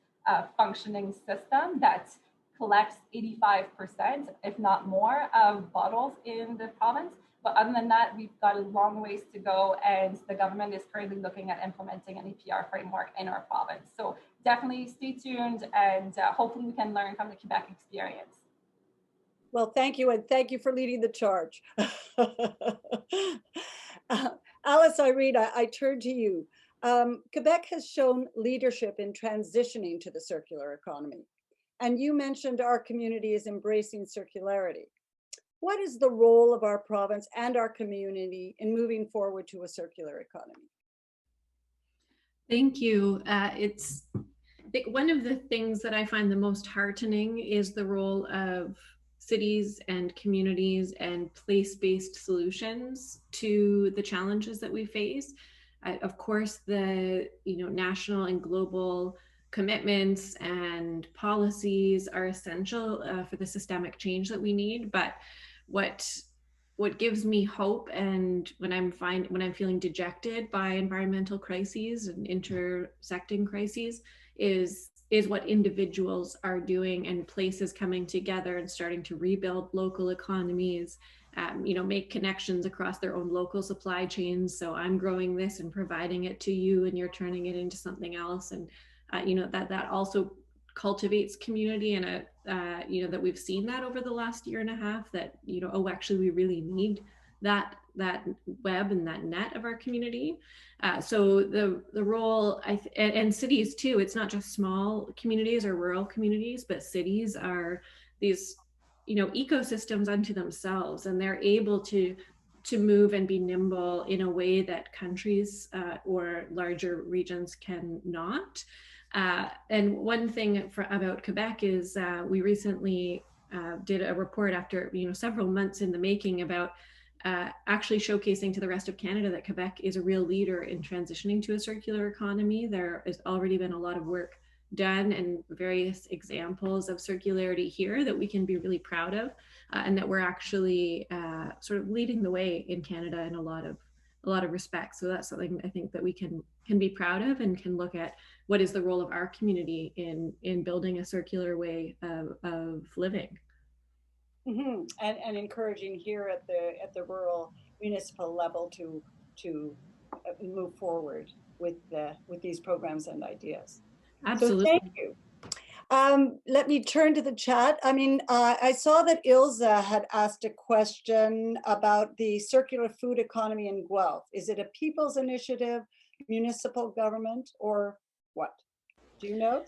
functioning system that collects 85%, if not more, of bottles in the province. But other than that, we've got a long ways to go, and the government is currently looking at implementing an EPR framework in our province. So definitely stay tuned, and hopefully we can learn from the Quebec experience. Well, thank you, and thank you for leading the charge. Alice, Irene, I turn to you. Quebec has shown leadership in transitioning to the circular economy, and you mentioned our community is embracing circularity. What is the role of our province and our community in moving forward to a circular economy? Thank you. I think one of the things that I find the most heartening is the role of cities and communities and place-based solutions to the challenges that we face. Of course, the national and global commitments and policies are essential for the systemic change that we need. But what gives me hope, and when I'm feeling dejected by environmental crises and intersecting crises, is what individuals are doing and places coming together and starting to rebuild local economies, make connections across their own local supply chains. So I'm growing this and providing it to you, and you're turning it into something else. And that also cultivates community, and that we've seen that over the last year and a half, that actually we really need that web and that net of our community. So the role, and cities too, it's not just small communities or rural communities, but cities are these ecosystems unto themselves, and they're able to move and be nimble in a way that countries or larger regions cannot. And one thing about Quebec is we recently did a report after several months in the making about actually showcasing to the rest of Canada that Quebec is a real leader in transitioning to a circular economy. There has already been a lot of work done and various examples of circularity here that we can be really proud of, and that we're actually sort of leading the way in Canada in a lot of respects. So that's something I think that we can be proud of, and can look at what is the role of our community in building a circular way of living. Mm-hmm. And encouraging here at the rural municipal level to move forward with these programs and ideas. Absolutely. So thank you. Let me turn to the chat. I mean, I saw that Ilse had asked a question about the circular food economy in Guelph. Is it a people's initiative, municipal government, or what? Do you know?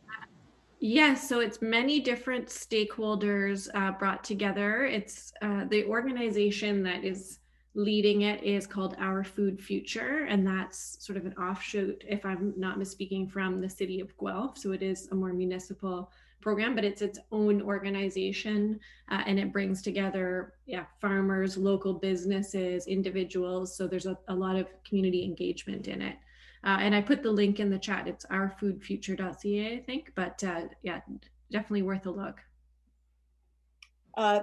Yes, so it's many different stakeholders brought together. It's the organization that is leading it is called Our Food Future, and that's sort of an offshoot, if I'm not misspeaking, from the city of Guelph. So it is a more municipal program, but it's its own organization, and it brings together farmers, local businesses, individuals. So there's a lot of community engagement in it. And I put the link in the chat. It's ourfoodfuture.ca, I think, but yeah, definitely worth a look.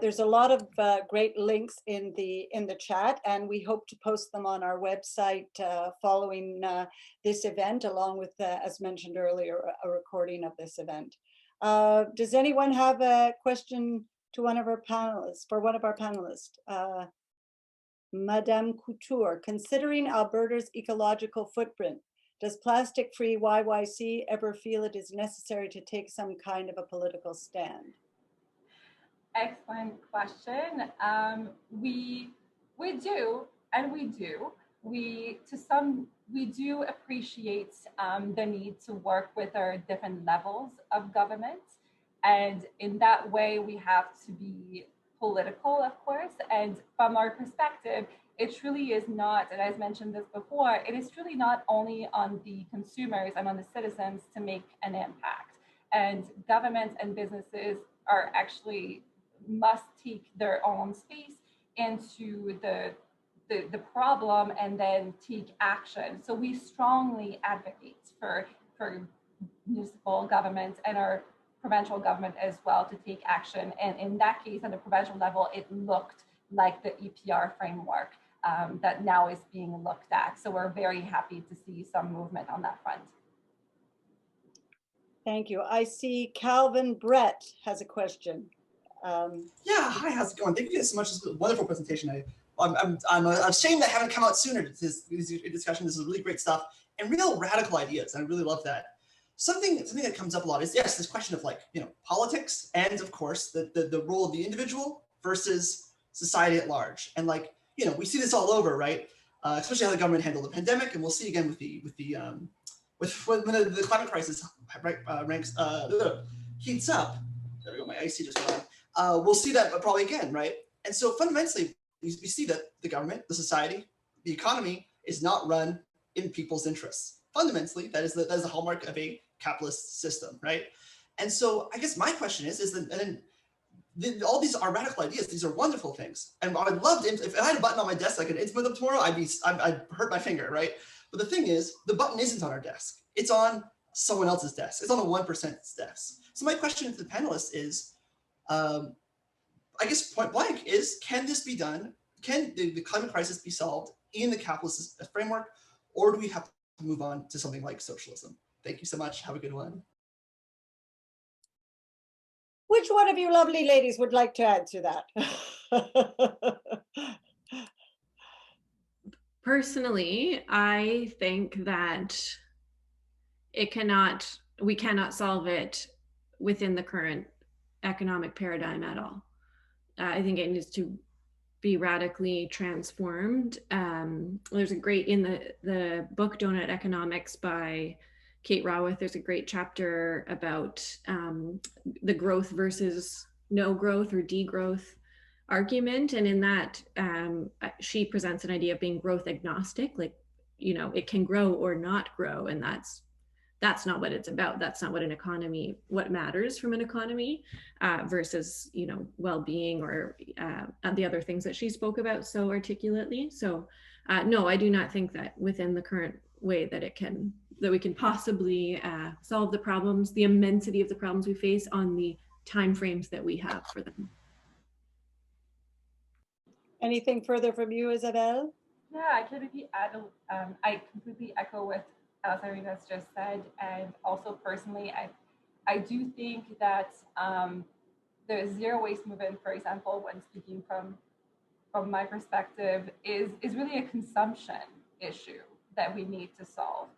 There's a lot of great links in the chat, and we hope to post them on our website following this event, along with, as mentioned earlier, a recording of this event. Does anyone have a question to one of our panelists, for one of our panelists? Madame Couture, considering Alberta's ecological footprint, does plastic-free YYC ever feel it is necessary to take some kind of a political stand? Excellent question. We do, and we do. We do appreciate the need to work with our different levels of government, and in that way, we have to be political, of course. And from our perspective, it truly is not, and I've mentioned this before, it is truly not only on the consumers and on the citizens to make an impact. And governments and businesses are actually must take their own space into the problem and then take action. So we strongly advocate for municipal governments and our provincial government as well to take action. And in that case, at the provincial level, it looked like the EPR framework that now is being looked at. So we're very happy to see some movement on that front. Thank you. I see Calvin Brett has a question. Yeah, hi, how's it going? Thank you so much. It's a wonderful presentation. I'm ashamed that I haven't come out sooner to this discussion. This is really great stuff and real radical ideas. I really love that. Something that comes up a lot is, yes, this question of politics and, of course, the role of the individual versus society at large. And we see this all over, right? Especially how the government handled the pandemic, and we'll see again when the climate crisis heats up. There we go, my IC just went on. We'll see that probably again, right? And so fundamentally, we see that the government, the society, the economy is not run in people's interests. Fundamentally, that is the hallmark of a capitalist system, right? And so I guess my question is all these are radical ideas. These are wonderful things, and I would love to. If I had a button on my desk I could implement them tomorrow, I'd hurt my finger, right? But the thing is, the button isn't on our desk. It's on someone else's desk. It's on the 1%'s desk. So my question to the panelists is, I guess point blank is, can this be done? Can the climate crisis be solved in the capitalist framework, or do we have to move on to something like socialism? Thank you so much. Have a good one. Which one of you lovely ladies would like to answer that? Personally, I think that we cannot solve it within the current economic paradigm at all. I think it needs to be radically transformed. There's a great, in the book Donut Economics by Kate Raworth, there's a great chapter about the growth versus no growth or degrowth argument. And in that, she presents an idea of being growth agnostic, it can grow or not grow. And that's not what it's about. That's not what matters from an economy versus, well-being or the other things that she spoke about so articulately. So no, I do not think that within the current way that we can possibly solve the problems, the immensity of the problems we face on the timeframes that we have for them. Anything further from you, Isabelle? Yeah, I can maybe add, I completely echo what Irene has just said. And also personally, I do think that the zero waste movement, for example, when speaking from my perspective, is really a consumption issue that we need to solve.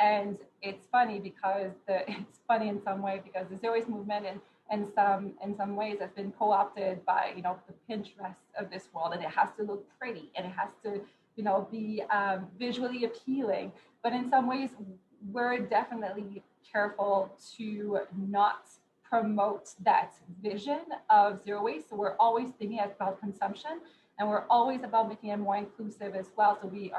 And it's funny because it's funny in some way because the zero waste movement in some ways has been co-opted by the Pinterest of this world, and it has to look pretty and it has to be visually appealing. But in some ways, we're definitely careful to not promote that vision of zero waste. So we're always thinking about consumption, and we're always about making it more inclusive as well. So we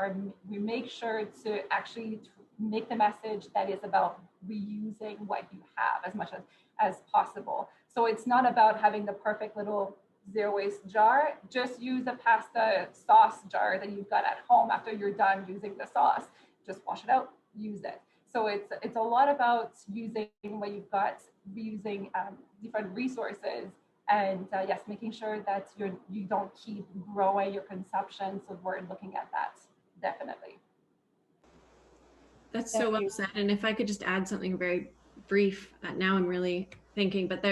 make sure to actually make the message that is about reusing what you have as much as possible. So it's not about having the perfect little zero waste jar. Just use a pasta sauce jar that you've got at home after you're done using the sauce. Just wash it out, use it. So it's a lot about using what you've got, reusing different resources, and yes, making sure that you don't keep growing your consumption. So we're looking at that, definitely. That's so well said. And if I could just add something very brief, now I'm really thinking, but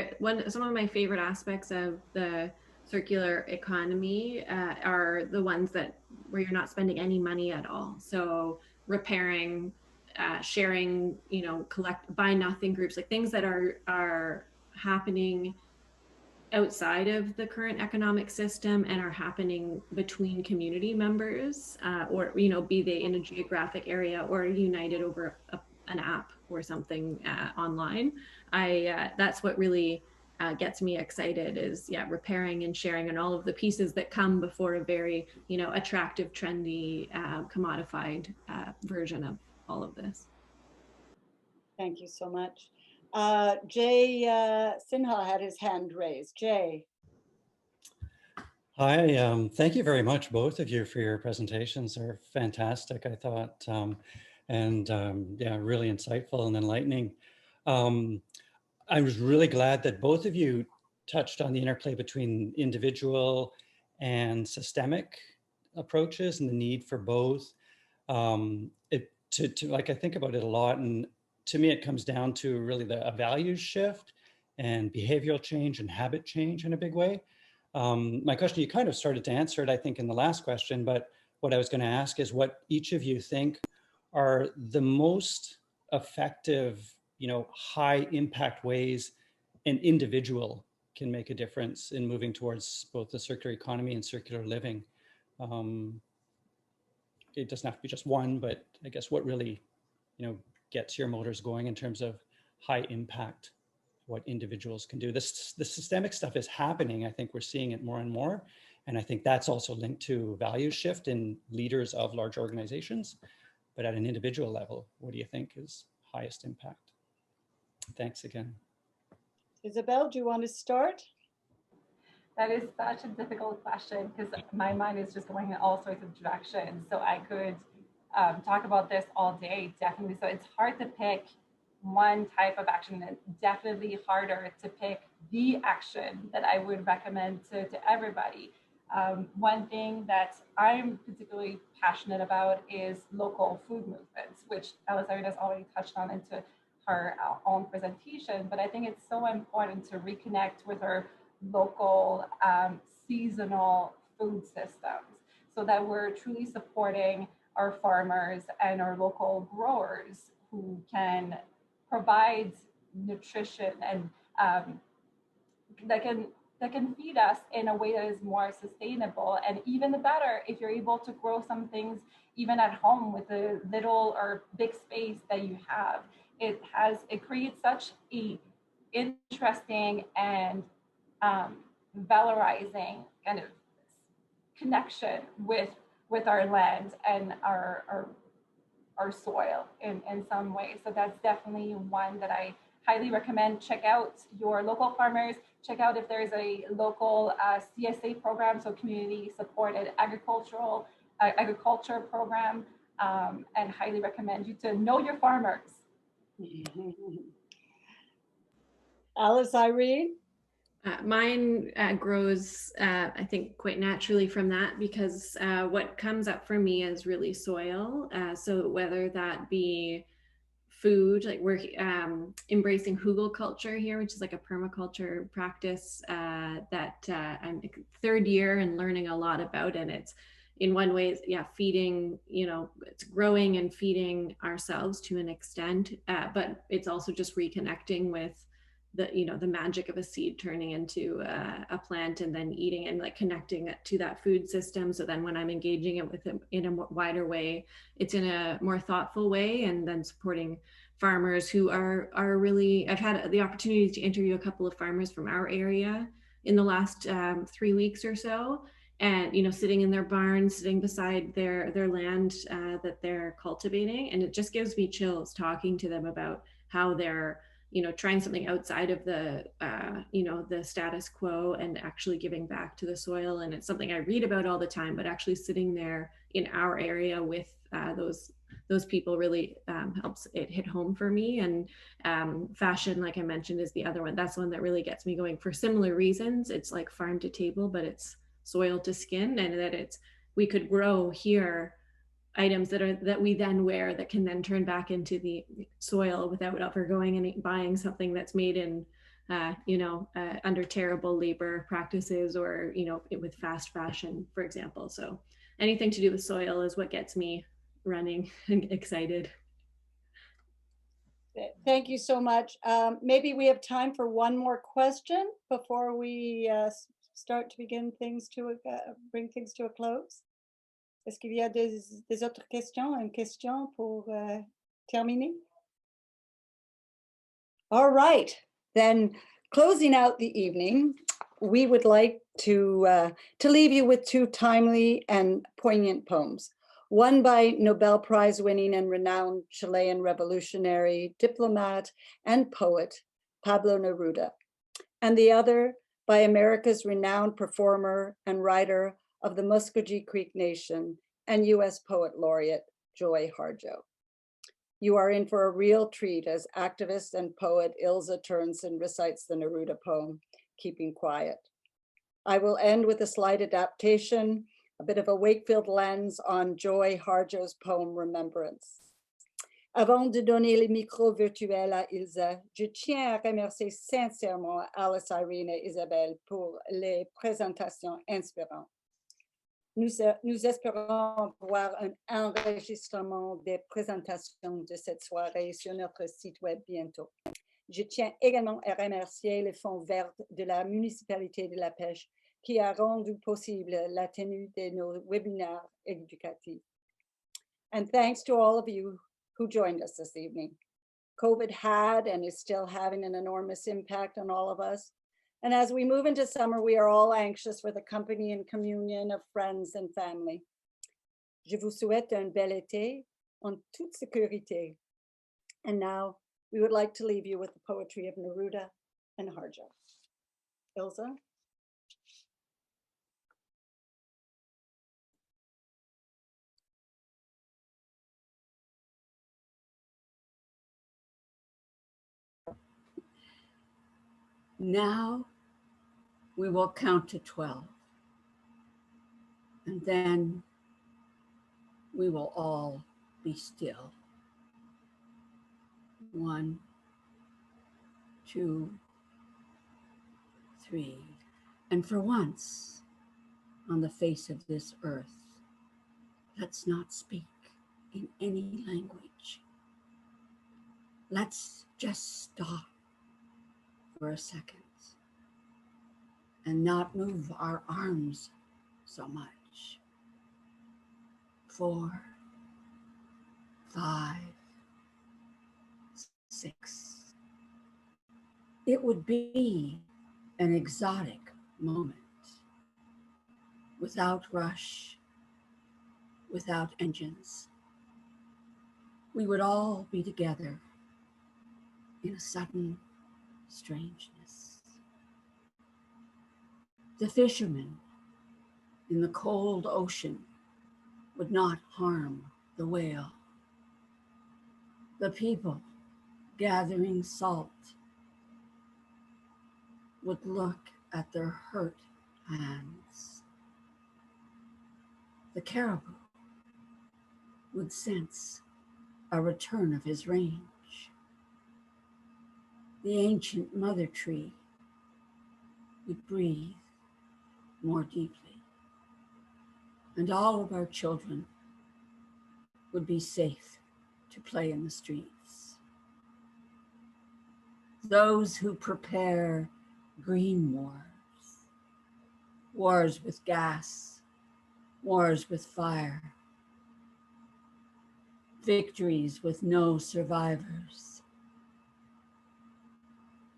some of my favorite aspects of the circular economy are the ones where you're not spending any money at all. So repairing, sharing, buy nothing groups, like things that are happening outside of the current economic system and are happening between community members, or be they in a geographic area or united over an app or something online. That's what really gets me excited, is repairing and sharing, and all of the pieces that come before a very attractive, trendy, commodified version of all of this. Thank you so much. Jay Sinha had his hand raised. Jay. Hi, thank you very much, both of you, for your presentations. They're fantastic, I thought, really insightful and enlightening. I was really glad that both of you touched on the interplay between individual and systemic approaches and the need for both. I think about it a lot, and to me, it comes down to really a values shift and behavioral change and habit change in a big way. My question, you kind of started to answer it, I think, in the last question, but what I was going to ask is what each of you think are the most effective, high impact ways an individual can make a difference in moving towards both the circular economy and circular living. It doesn't have to be just one, but I guess what really, gets your motors going in terms of high impact, what individuals can do. The systemic stuff is happening. I think we're seeing it more and more. And I think that's also linked to value shift in leaders of large organizations. But at an individual level, what do you think is highest impact? Thanks again. Isabelle, do you want to start? That is such a difficult question because my mind is just going in all sorts of directions. So I could talk about this all day, definitely. So it's hard to pick one type of action, and definitely harder to pick the action that I would recommend to everybody. One thing that I'm particularly passionate about is local food movements, which Alise has already touched on into her own presentation. But I think it's so important to reconnect with our local seasonal food systems so that we're truly supporting our farmers and our local growers who can provide nutrition and that can feed us in a way that is more sustainable. And even better, if you're able to grow some things even at home with the little or big space that you have, it creates such a interesting and valorizing kind of connection with our land and our soil in some way. So that's definitely one that I highly recommend. Check out your local farmers. Check out if there's a local CSA program, so community supported agriculture program, and highly recommend you to know your farmers. Alise, Irene? Mine grows, I think, quite naturally from that, because what comes up for me is really soil. So whether that be food, like we're embracing hugelkultur here, which is like a permaculture practice that I'm third year and learning a lot about. And it's in one way, feeding, it's growing and feeding ourselves to an extent, but it's also just reconnecting with the magic of a seed turning into a plant and then eating and like connecting it to that food system. So then when I'm engaging it with it in a wider way, it's in a more thoughtful way, and then supporting farmers who are really, I've had the opportunity to interview a couple of farmers from our area in the last 3 weeks or so. and, you know, sitting in their barns, sitting beside their land that they're cultivating. And it just gives me chills talking to them about how they're, you know, trying something outside of the, you know, the status quo and actually giving back to the soil. And it's something I read about all the time, but actually sitting there in our area with those people really helps it hit home for me. And fashion, like I mentioned, is the other one. That's one that really gets me going for similar reasons. It's like farm to table, but it's soil to skin, and that we could grow here items that we then wear that can then turn back into the soil without ever going and buying something that's made in under terrible labor practices, or, you know, with fast fashion, for example. So anything to do with soil is what gets me running and excited. Thank you so much. Maybe we have time for one more question before we start to bring things to a close. Est-ce qu'il y a des autres questions? Une question pour terminer? All right, then closing out the evening, we would like to leave you with two timely and poignant poems. One by Nobel Prize winning and renowned Chilean revolutionary, diplomat, and poet, Pablo Neruda, and the other by America's renowned performer and writer of the Muscogee Creek Nation and US Poet Laureate, Joy Harjo. You are in for a real treat as activist and poet Ilse turns and recites the Neruda poem, Keeping Quiet. I will end with a slight adaptation, a bit of a Wakefield lens on Joy Harjo's poem Remembrance. Avant de donner le micro virtuel à Ilse, je tiens à remercier sincèrement Alise, Irene et Isabelle pour les présentations inspirantes. Nous espérons voir un enregistrement des présentations de cette soirée sur notre site web bientôt. Je tiens également à remercier le Fonds vert de la municipalité de La Pêche qui a rendu possible la tenue de nos webinaires éducatifs. And thanks to all of you who joined us this evening. COVID had and is still having an enormous impact on all of us. And as we move into summer, we are all anxious for the company and communion of friends and family. Je vous souhaite un bel été en toute sécurité. And now we would like to leave you with the poetry of Neruda and Harjo. Ilse? Now we will count to 12, and then we will all be still. 1, 2, 3, and for once on the face of this earth, let's not speak in any language. Let's just stop for a second and not move our arms so much. 4, 5, 6. It would be an exotic moment, without rush, without engines. We would all be together in a sudden strangeness. The fishermen in the cold ocean would not harm the whale. The people gathering salt would look at their hurt hands. The caribou would sense a return of his range. The ancient mother tree would breathe more deeply, and all of our children would be safe to play in the streets. Those who prepare green wars, wars with gas, wars with fire, victories with no survivors,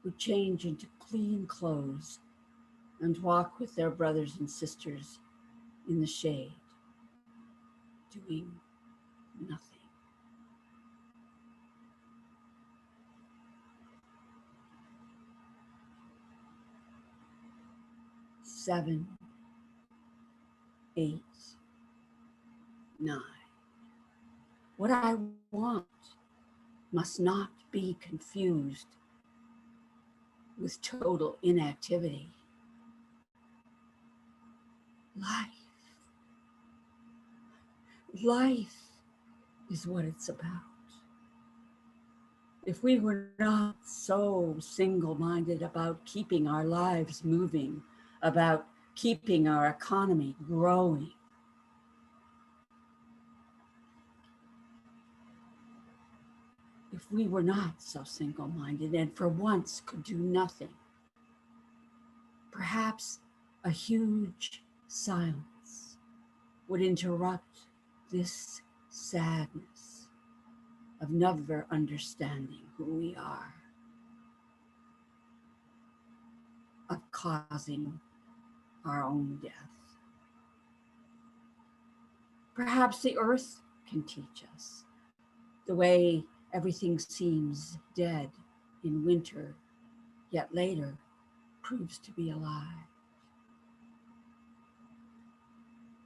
would change into clean clothes and walk with their brothers and sisters in the shade, doing nothing. Seven, 8, 9. What I want must not be confused with total inactivity. Life is what it's about. If we were not so single-minded about keeping our lives moving, about keeping our economy growing, if we were not so single-minded and for once could do nothing, perhaps a huge silence would interrupt this sadness of never understanding who we are, of causing our own death. Perhaps the earth can teach us the way everything seems dead in winter, yet later proves to be alive.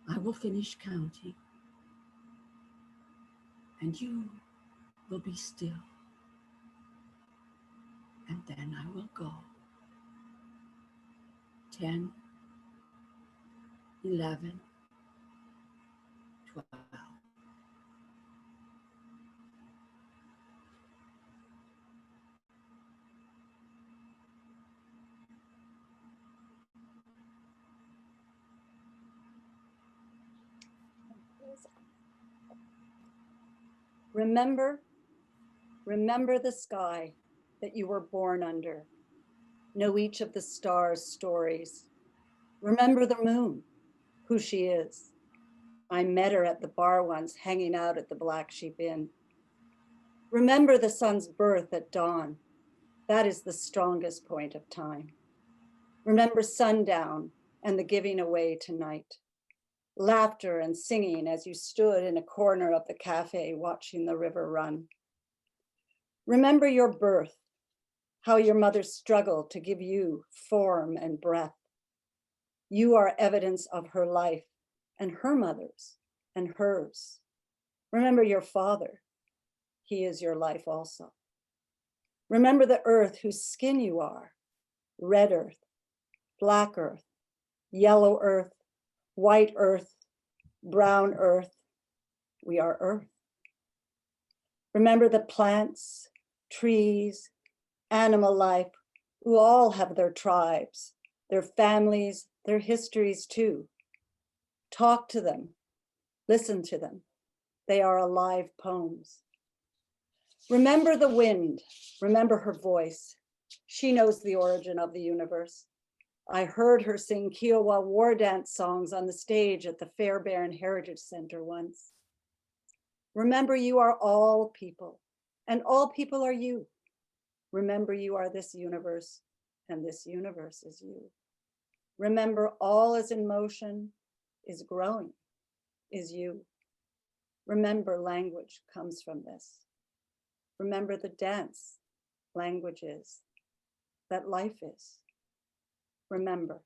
I will finish counting, and you will be still, and then I will go. 10, 11, 12. Remember the sky that you were born under. Know each of the stars' stories. Remember the moon, who she is. I met her at the bar once, hanging out at the Black Sheep Inn. Remember the sun's birth at dawn. That is the strongest point of time. Remember sundown and the giving away tonight. Laughter and singing as you stood in a corner of the cafe watching the river run. Remember your birth, how your mother struggled to give you form and breath. You are evidence of her life and her mother's and hers. Remember your father. He is your life also. Remember the earth whose skin you are. Red earth, black earth, yellow earth, white earth, brown earth. We are earth. Remember the plants, trees, animal life, who all have their tribes, their families, their histories too. Talk to them, listen to them. They are alive poems. Remember the wind, remember her voice. She knows the origin of the universe. I heard her sing Kiowa war dance songs on the stage at the Fairbairn Heritage Center once. Remember you are all people, and all people are you. Remember you are this universe, and this universe is you. Remember all is in motion, is growing, is you. Remember language comes from this. Remember the dance language is, that life is. Remember.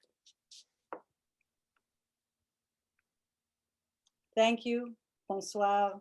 Thank you. Bonsoir.